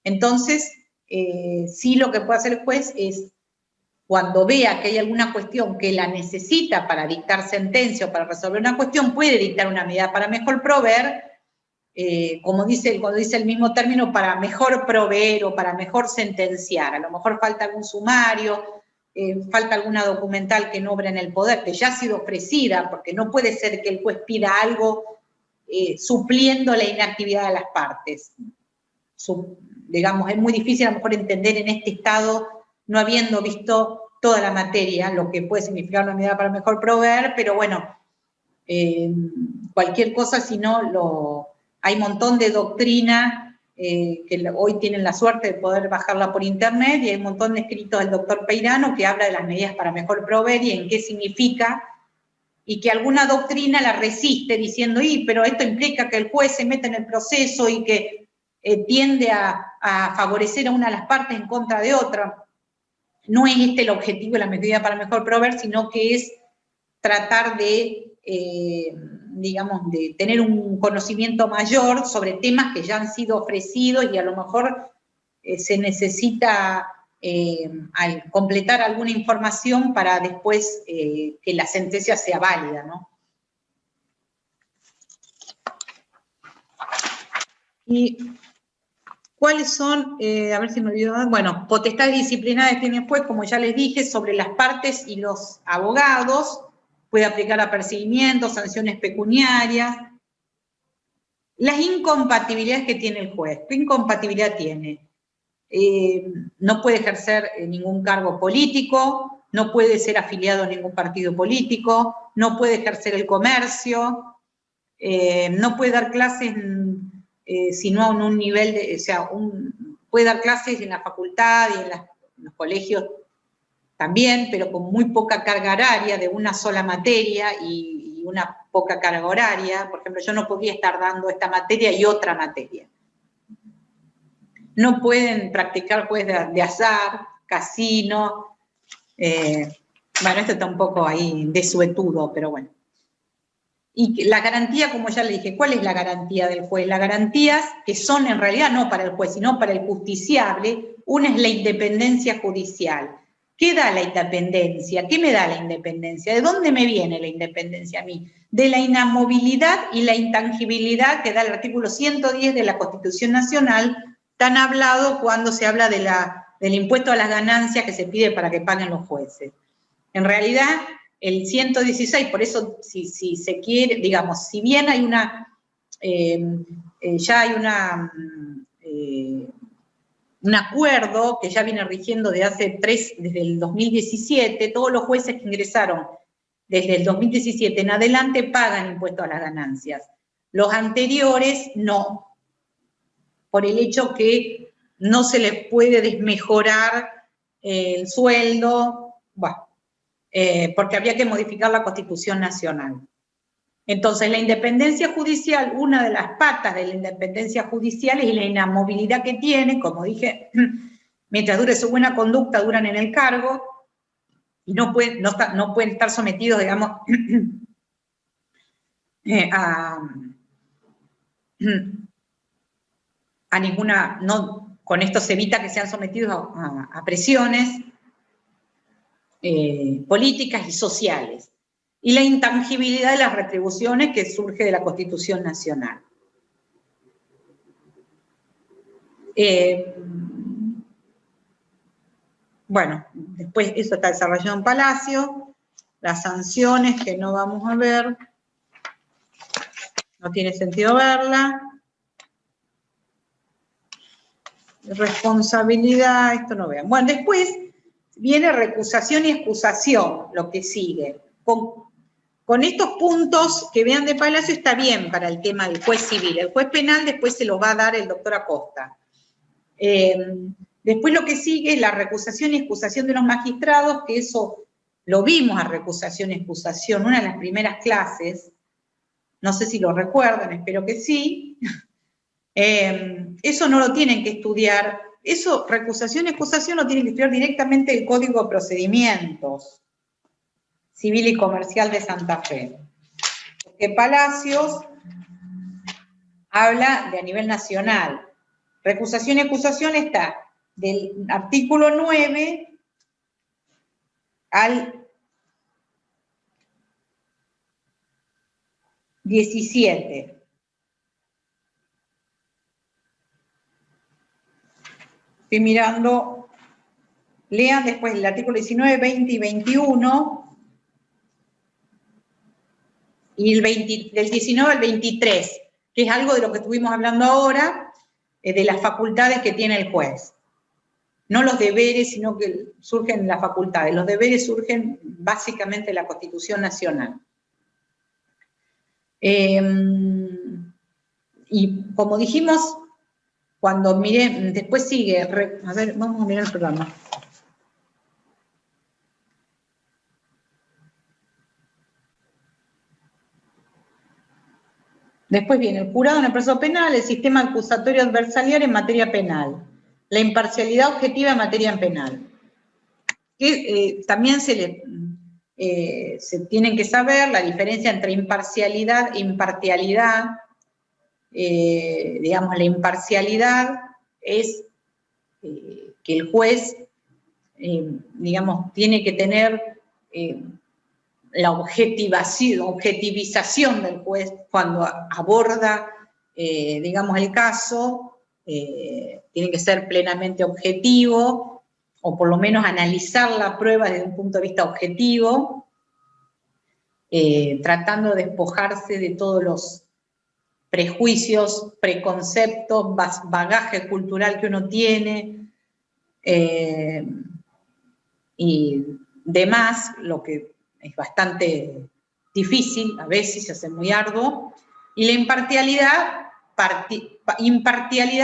Speaker 3: Entonces, sí lo que puede hacer el juez es, cuando vea que hay alguna cuestión que la necesita para dictar sentencia o para resolver una cuestión, puede dictar una medida para mejor proveer, cuando dice el mismo término, para mejor proveer o para mejor sentenciar. A lo mejor falta algún sumario, falta alguna documental que no obra en el poder, que ya ha sido ofrecida, porque no puede ser que el juez pida algo supliendo la inactividad de las partes. Digamos, es muy difícil a lo mejor entender en este estado, no habiendo visto toda la materia, lo que puede significar una medida para mejor proveer, pero bueno, cualquier cosa, si no, hay un montón de doctrina que hoy tienen la suerte de poder bajarla por internet, y hay un montón de escritos del doctor Peirano que habla de las medidas para mejor proveer y en qué significa, y que alguna doctrina la resiste diciendo, pero esto implica que el juez se meta en el proceso y que tiende a favorecer a una de las partes en contra de otra. No es este el objetivo de la medida para mejor proveer, sino que es tratar de, digamos, de tener un conocimiento mayor sobre temas que ya han sido ofrecidos y a lo mejor se necesita al completar alguna información para después que la sentencia sea válida, ¿no? Y ¿cuáles son? A ver si me olvido. Bueno, potestades disciplinarias tiene el juez, como ya les dije, sobre las partes y los abogados. Puede aplicar apercibimientos, sanciones pecuniarias. Las incompatibilidades que tiene el juez. ¿Qué incompatibilidad tiene? No puede ejercer ningún cargo político, no puede ser afiliado a ningún partido político, no puede ejercer el comercio, no puede dar clases sino en un nivel de, o sea, puede dar clases en la facultad y en los colegios también, pero con muy poca carga horaria, de una sola materia y una poca carga horaria. Por ejemplo, yo no podría estar dando esta materia y otra materia. No pueden practicar juegos de azar, casino. Bueno, esto está un poco ahí desuetudo, pero bueno. Y la garantía, como ya le dije, ¿cuál es la garantía del juez? Las garantías que son en realidad no para el juez, sino para el justiciable. Una es la independencia judicial. ¿Qué da la independencia? ¿Qué me da la independencia? ¿De dónde me viene la independencia a mí? De la inamovilidad y la intangibilidad que da el artículo 110 de la Constitución Nacional, tan hablado cuando se habla del impuesto a las ganancias que se pide para que paguen los jueces. En realidad, el 116, por eso si se quiere, digamos, si bien hay ya hay un acuerdo que ya viene rigiendo desde el 2017, todos los jueces que ingresaron desde el 2017 en adelante pagan impuesto a las ganancias. Los anteriores no, por el hecho que no se les puede desmejorar el sueldo, bueno, porque había que modificar la Constitución Nacional. Entonces, la independencia judicial, una de las patas de la independencia judicial es la inamovilidad que tiene, como dije, mientras dure su buena conducta, duran en el cargo, y no pueden estar sometidos, digamos, a ninguna, con esto se evita que sean sometidos a presiones políticas y sociales. Y la intangibilidad de las retribuciones que surge de la Constitución Nacional. Bueno, después eso está desarrollado en Palacio, las sanciones que no vamos a ver, no tiene sentido verla. Responsabilidad, esto no vean. Bueno, después viene recusación y excusación, lo que sigue. Con estos puntos que vean de Palacio está bien para el tema del juez civil. El juez penal después se lo va a dar el doctor Acosta. Después lo que sigue es la recusación y excusación de los magistrados, que eso lo vimos a recusación y excusación, una de las primeras clases. No sé si lo recuerdan, espero que sí. Eso no lo tienen que estudiar. Eso, recusación y excusación, lo tienen que estudiar directamente el Código de Procedimientos Civil y Comercial de Santa Fe. Porque Palacios habla de a nivel nacional. recusación y acusación está del artículo 9 al 17. Estoy mirando, lean después el artículo 19, 20 y 21, y del 19 al 23, que es algo de lo que estuvimos hablando ahora, de las facultades que tiene el juez. No los deberes, sino que surgen las facultades. Los deberes surgen básicamente de la Constitución Nacional. Y como dijimos, cuando miren, después sigue, a ver, vamos a mirar el programa. Después viene el jurado en el proceso penal, el sistema acusatorio adversarial en materia penal, la imparcialidad objetiva en materia penal. Que también se tienen que saber la diferencia entre imparcialidad e impartialidad. Digamos, la imparcialidad es que el juez, digamos, tiene que tener la objetivización del juez cuando aborda, digamos, el caso, tiene que ser plenamente objetivo, o por lo menos analizar la prueba desde un punto de vista objetivo, tratando de despojarse de todos los prejuicios, preconceptos, bagaje cultural que uno tiene, y demás, lo que es bastante difícil, a veces se hace muy arduo, y la impartialidad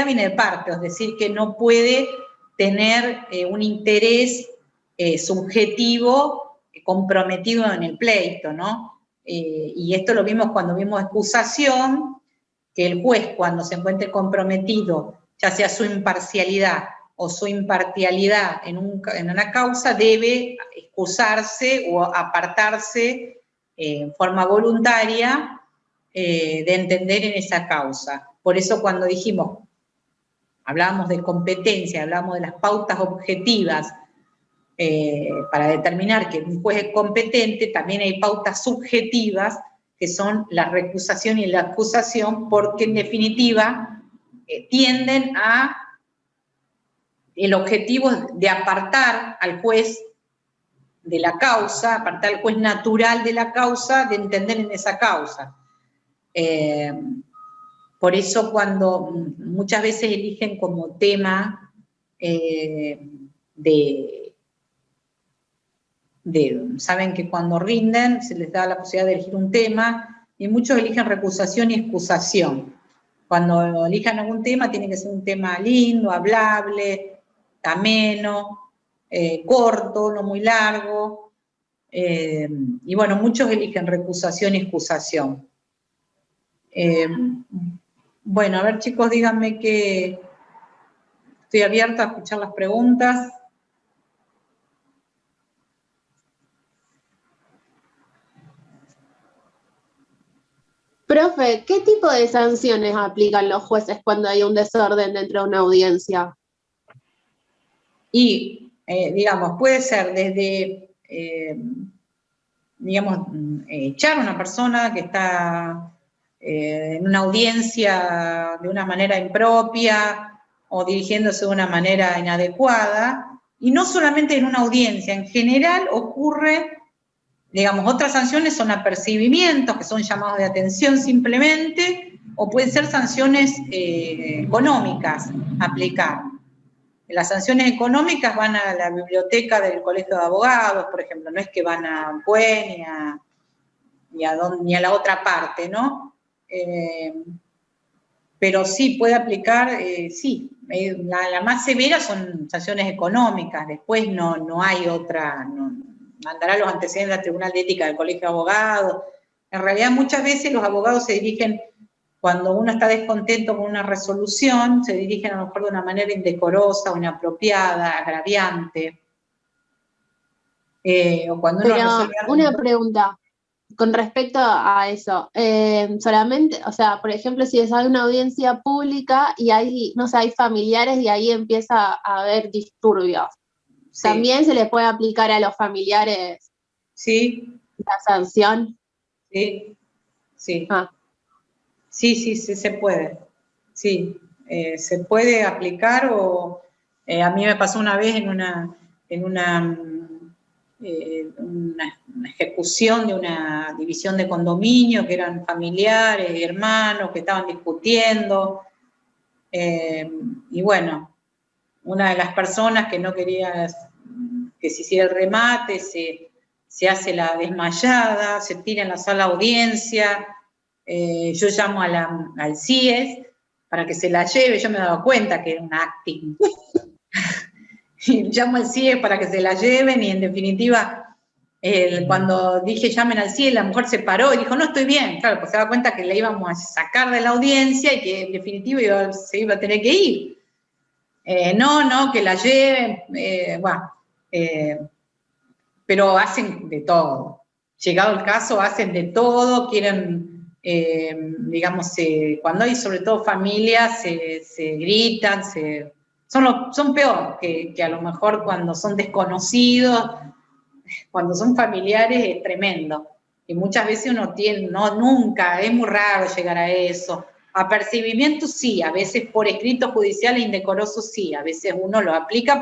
Speaker 3: viene de parte, es decir, que no puede tener un interés subjetivo comprometido en el pleito, ¿no? Y esto lo vimos cuando vimos acusación, que el juez cuando se encuentre comprometido, ya sea su imparcialidad o su impartialidad en una causa, debe excusarse o apartarse en forma voluntaria de entender en esa causa. Por eso cuando hablábamos de competencia, hablábamos de las pautas objetivas para determinar que un juez es competente, también hay pautas subjetivas que son la recusación y la acusación, porque en definitiva tienden a el objetivo de apartar al juez de la causa, apartar al juez natural de la causa, de entender en esa causa. Por eso cuando muchas veces eligen como tema saben que cuando rinden se les da la posibilidad de elegir un tema, y muchos eligen recusación y excusación. Cuando elijan algún tema tiene que ser un tema lindo, hablable, ameno, corto, no muy largo, y bueno, muchos eligen recusación y excusación. Bueno, a ver chicos, díganme que estoy abierta a escuchar las preguntas.
Speaker 7: Profe, ¿qué tipo de sanciones aplican los jueces cuando hay un desorden dentro de una audiencia?
Speaker 3: Y, digamos, puede ser desde, digamos, echar a una persona que está en una audiencia de una manera impropia o dirigiéndose de una manera inadecuada, y no solamente en una audiencia, en general ocurre. Digamos, otras sanciones son apercibimientos, que son llamados de atención simplemente, o pueden ser sanciones económicas a aplicar. Las sanciones económicas van a la biblioteca del Colegio de Abogados, por ejemplo, no es que van a un juez ni a la otra parte, ¿no? Pero sí puede aplicar, sí, la más severa son sanciones económicas, después no hay otra, mandará los antecedentes al Tribunal de Ética del Colegio de Abogados. En realidad muchas veces los abogados se dirigen, cuando uno está descontento con una resolución, se dirigen a lo mejor de una manera indecorosa, inapropiada, agraviante. O cuando uno resuelve algo.
Speaker 7: Una pregunta, con respecto a eso, solamente, o sea, por ejemplo, si hay una audiencia pública y hay, no sé, hay familiares y ahí empieza a haber disturbios,
Speaker 3: Sí.
Speaker 7: ¿también se le puede aplicar a los familiares
Speaker 3: Sí,
Speaker 7: la sanción?
Speaker 3: sí, sí.
Speaker 7: Ah,
Speaker 3: Sí, se puede. Sí, se puede aplicar o a mí me pasó una vez en una ejecución de una división de condominio, que eran familiares, hermanos, que estaban discutiendo. Y bueno, una de las personas que no quería que se hiciera el remate, se hace la desmayada, se tira en la sala de audiencia, yo llamo al CIES para que se la lleve, yo me he dado cuenta que era un acting. Y llamo al CIES para que se la lleven y en definitiva, cuando dije llamen al CIES, la mujer se paró y dijo, no, estoy bien. Claro, pues se da cuenta que le íbamos a sacar de la audiencia y que en definitiva se iba a tener que ir. No, que la lleven, pero hacen de todo. Llegado el caso, hacen de todo, quieren, digamos, cuando hay sobre todo familias, se gritan, son peor que a lo mejor cuando son desconocidos, cuando son familiares es tremendo. Y muchas veces uno nunca, es muy raro llegar a eso. Apercibimiento sí, a veces por escrito judicial e indecoroso sí, a veces uno lo aplica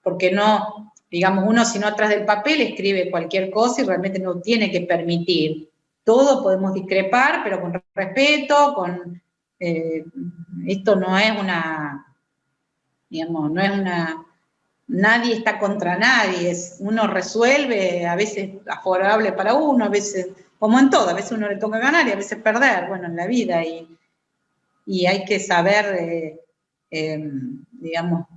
Speaker 3: porque no, digamos, uno si no atrás del papel escribe cualquier cosa y realmente no tiene que permitir. Todo podemos discrepar, pero con respeto, esto no es digamos, no es nadie está contra nadie, uno resuelve, a veces favorable para uno, a veces, como en todo, a veces uno le toca ganar y a veces perder, bueno, en la vida, y hay que saber, digamos,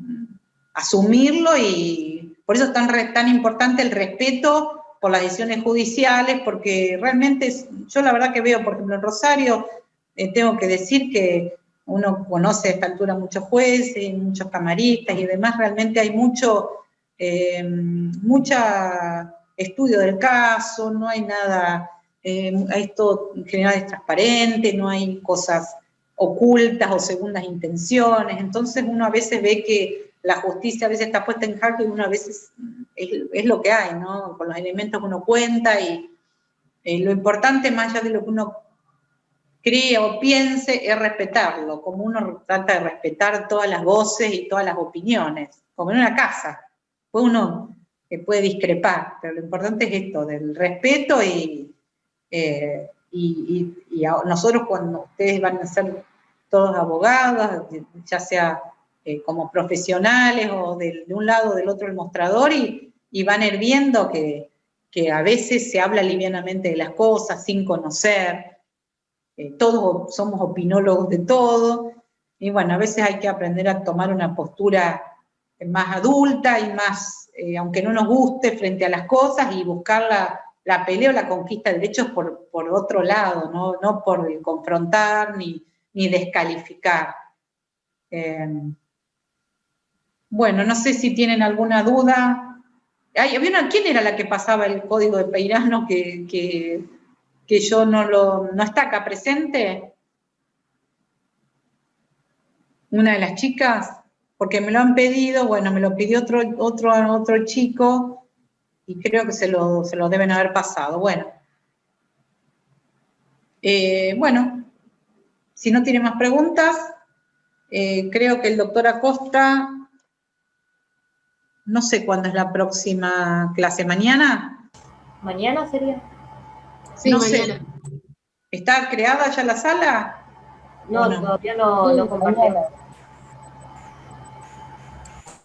Speaker 3: asumirlo, y por eso es tan importante el respeto por las decisiones judiciales, porque realmente yo la verdad que veo, por ejemplo, en Rosario, tengo que decir que uno conoce a esta altura muchos jueces, muchos camaristas y demás, realmente hay mucho estudio del caso, no hay nada, esto en general es transparente, no hay cosas ocultas o segundas intenciones, entonces uno a veces ve que la justicia a veces está puesta en jaque y uno a veces es lo que hay, ¿no? Con los elementos que uno cuenta y lo importante más allá de lo que uno cree o piense es respetarlo, como uno trata de respetar todas las voces y todas las opiniones, como en una casa, pues uno puede discrepar, pero lo importante es esto, del respeto y nosotros cuando ustedes van a ser todos abogados, ya sea como profesionales o de un lado o del otro el mostrador, y van a ir viendo que a veces se habla livianamente de las cosas sin conocer, todos somos opinólogos de todo, y bueno, a veces hay que aprender a tomar una postura más adulta y más, aunque no nos guste frente a las cosas, y buscar la pelea o la conquista de derechos por otro lado, no por confrontar ni descalificar. Bueno, no sé si tienen alguna duda. ¿Quién era la que pasaba el código de Peirano que yo no está acá presente? Una de las chicas, porque me lo han pedido, bueno, me lo pidió otro chico y creo que se lo deben haber pasado. Bueno, si no tiene más preguntas, creo que el doctor Acosta, no sé cuándo es la próxima clase, ¿mañana?
Speaker 5: ¿Mañana sería?
Speaker 7: sí,
Speaker 3: No
Speaker 7: mañana.
Speaker 3: sé. ¿Está creada ya la sala?
Speaker 5: No,
Speaker 3: No.
Speaker 5: todavía no compartimos.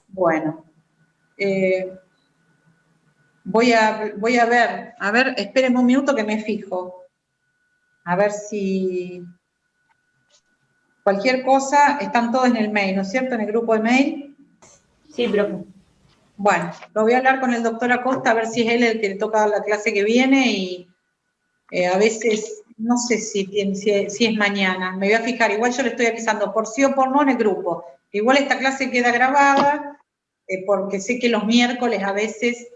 Speaker 3: Bueno. Voy a ver, espérenme un minuto que me fijo. A ver si cualquier cosa, están todos en el mail, ¿no es cierto? En el grupo de mail.
Speaker 5: Sí, profe.
Speaker 3: Bueno, lo voy a hablar con el doctor Acosta, a ver si es él el que le toca la clase que viene, y a veces, no sé si es mañana, me voy a fijar, igual yo le estoy avisando por sí o por no en el grupo. Igual esta clase queda grabada, porque sé que los miércoles a veces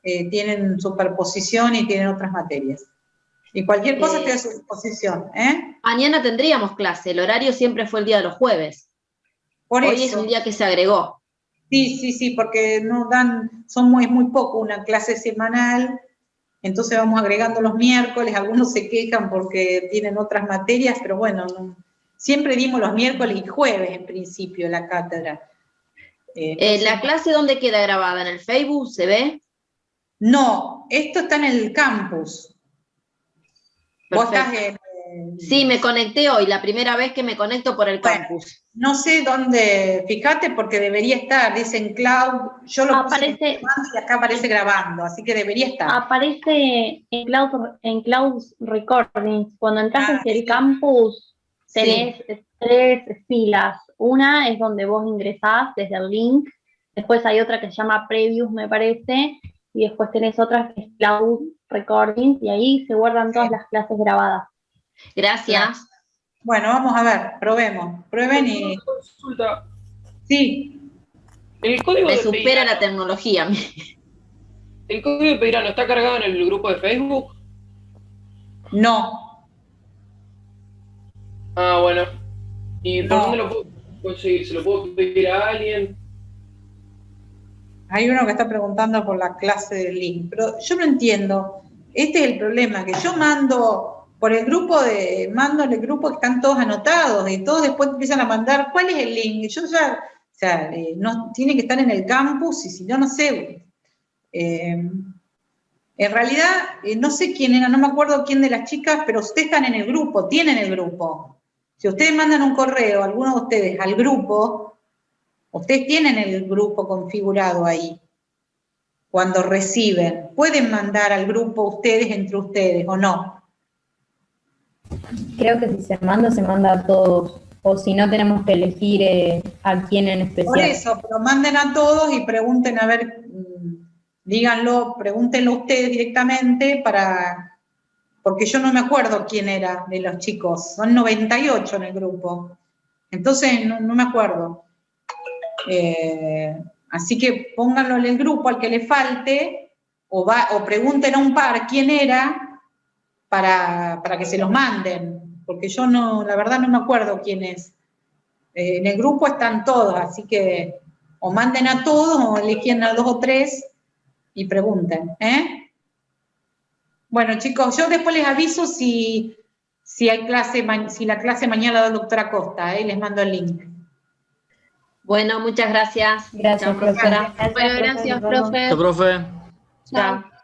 Speaker 3: tienen superposición y tienen otras materias. Y cualquier cosa estoy a su disposición, ¿eh?
Speaker 8: Mañana tendríamos clase, el horario siempre fue el día de los jueves.
Speaker 3: Por
Speaker 8: Hoy
Speaker 3: eso.
Speaker 8: es un día que se agregó.
Speaker 3: Sí, porque no dan, son muy poco una clase semanal, entonces vamos agregando los miércoles, algunos se quejan porque tienen otras materias, pero bueno, siempre dimos los miércoles y jueves en principio la cátedra.
Speaker 8: ¿La clase dónde queda grabada? ¿En el Facebook? ¿Se ve?
Speaker 3: No, esto está en el campus. Vos estás en...
Speaker 8: Sí, me conecté hoy, la primera vez que me conecto por el campus.
Speaker 3: No sé dónde, fíjate, porque debería estar, dice en Cloud, yo lo puse y acá aparece grabando, así que debería estar.
Speaker 9: Aparece en Cloud Recordings. Cuando entras hacia el campus, tenés 3 filas. Una es donde vos ingresás desde el link, después hay otra que se llama Previews, me parece, y después tenés otra que es Cloud Recordings, y ahí se guardan todas las clases grabadas.
Speaker 8: Gracias.
Speaker 3: Bueno, vamos a ver, prueben y...
Speaker 10: Consulta.
Speaker 3: Sí.
Speaker 10: El código
Speaker 8: Me
Speaker 10: de
Speaker 8: supera
Speaker 10: Peirano,
Speaker 8: la tecnología.
Speaker 10: ¿el código de Peirano está cargado en el grupo de Facebook?
Speaker 3: No.
Speaker 10: Ah, bueno. ¿Y por
Speaker 3: No.
Speaker 10: dónde lo puedo conseguir? ¿Se lo puedo pedir a alguien?
Speaker 3: Hay uno que está preguntando por la clase del link, pero yo no entiendo. Este es el problema, que yo mando por el grupo mando en el grupo que están todos anotados y todos después empiezan a mandar, ¿cuál es el link? Y yo ya, o sea, no tiene que estar en el campus y si no, no sé. En realidad, no sé quién era, no me acuerdo quién de las chicas, pero ustedes están en el grupo, tienen el grupo. Si ustedes mandan un correo, alguno de ustedes, al grupo, ustedes tienen el grupo configurado ahí. Cuando reciben, pueden mandar al grupo ustedes entre ustedes o no.
Speaker 1: Creo que si se manda a todos, o si no tenemos que elegir a quién en especial.
Speaker 3: Por eso, pero manden a todos y pregunten, a ver, díganlo, pregúntenlo ustedes directamente porque yo no me acuerdo quién era de los chicos, son 98 en el grupo, entonces no me acuerdo. Así que pónganlo en el grupo al que le falte, o pregunten a un par quién era, para que se los manden, porque yo la verdad no me acuerdo quién es. En el grupo están todos, así que o manden a todos o eligen a 2 o 3 y pregunten, ¿eh? Bueno, chicos, yo después les aviso si hay clase, si la clase mañana la doctora Costa, les mando el link.
Speaker 8: Bueno, muchas gracias.
Speaker 1: Gracias,
Speaker 8: Chao, profesora.
Speaker 7: Bueno, gracias, profe.
Speaker 4: Chao, profe.
Speaker 7: Chao.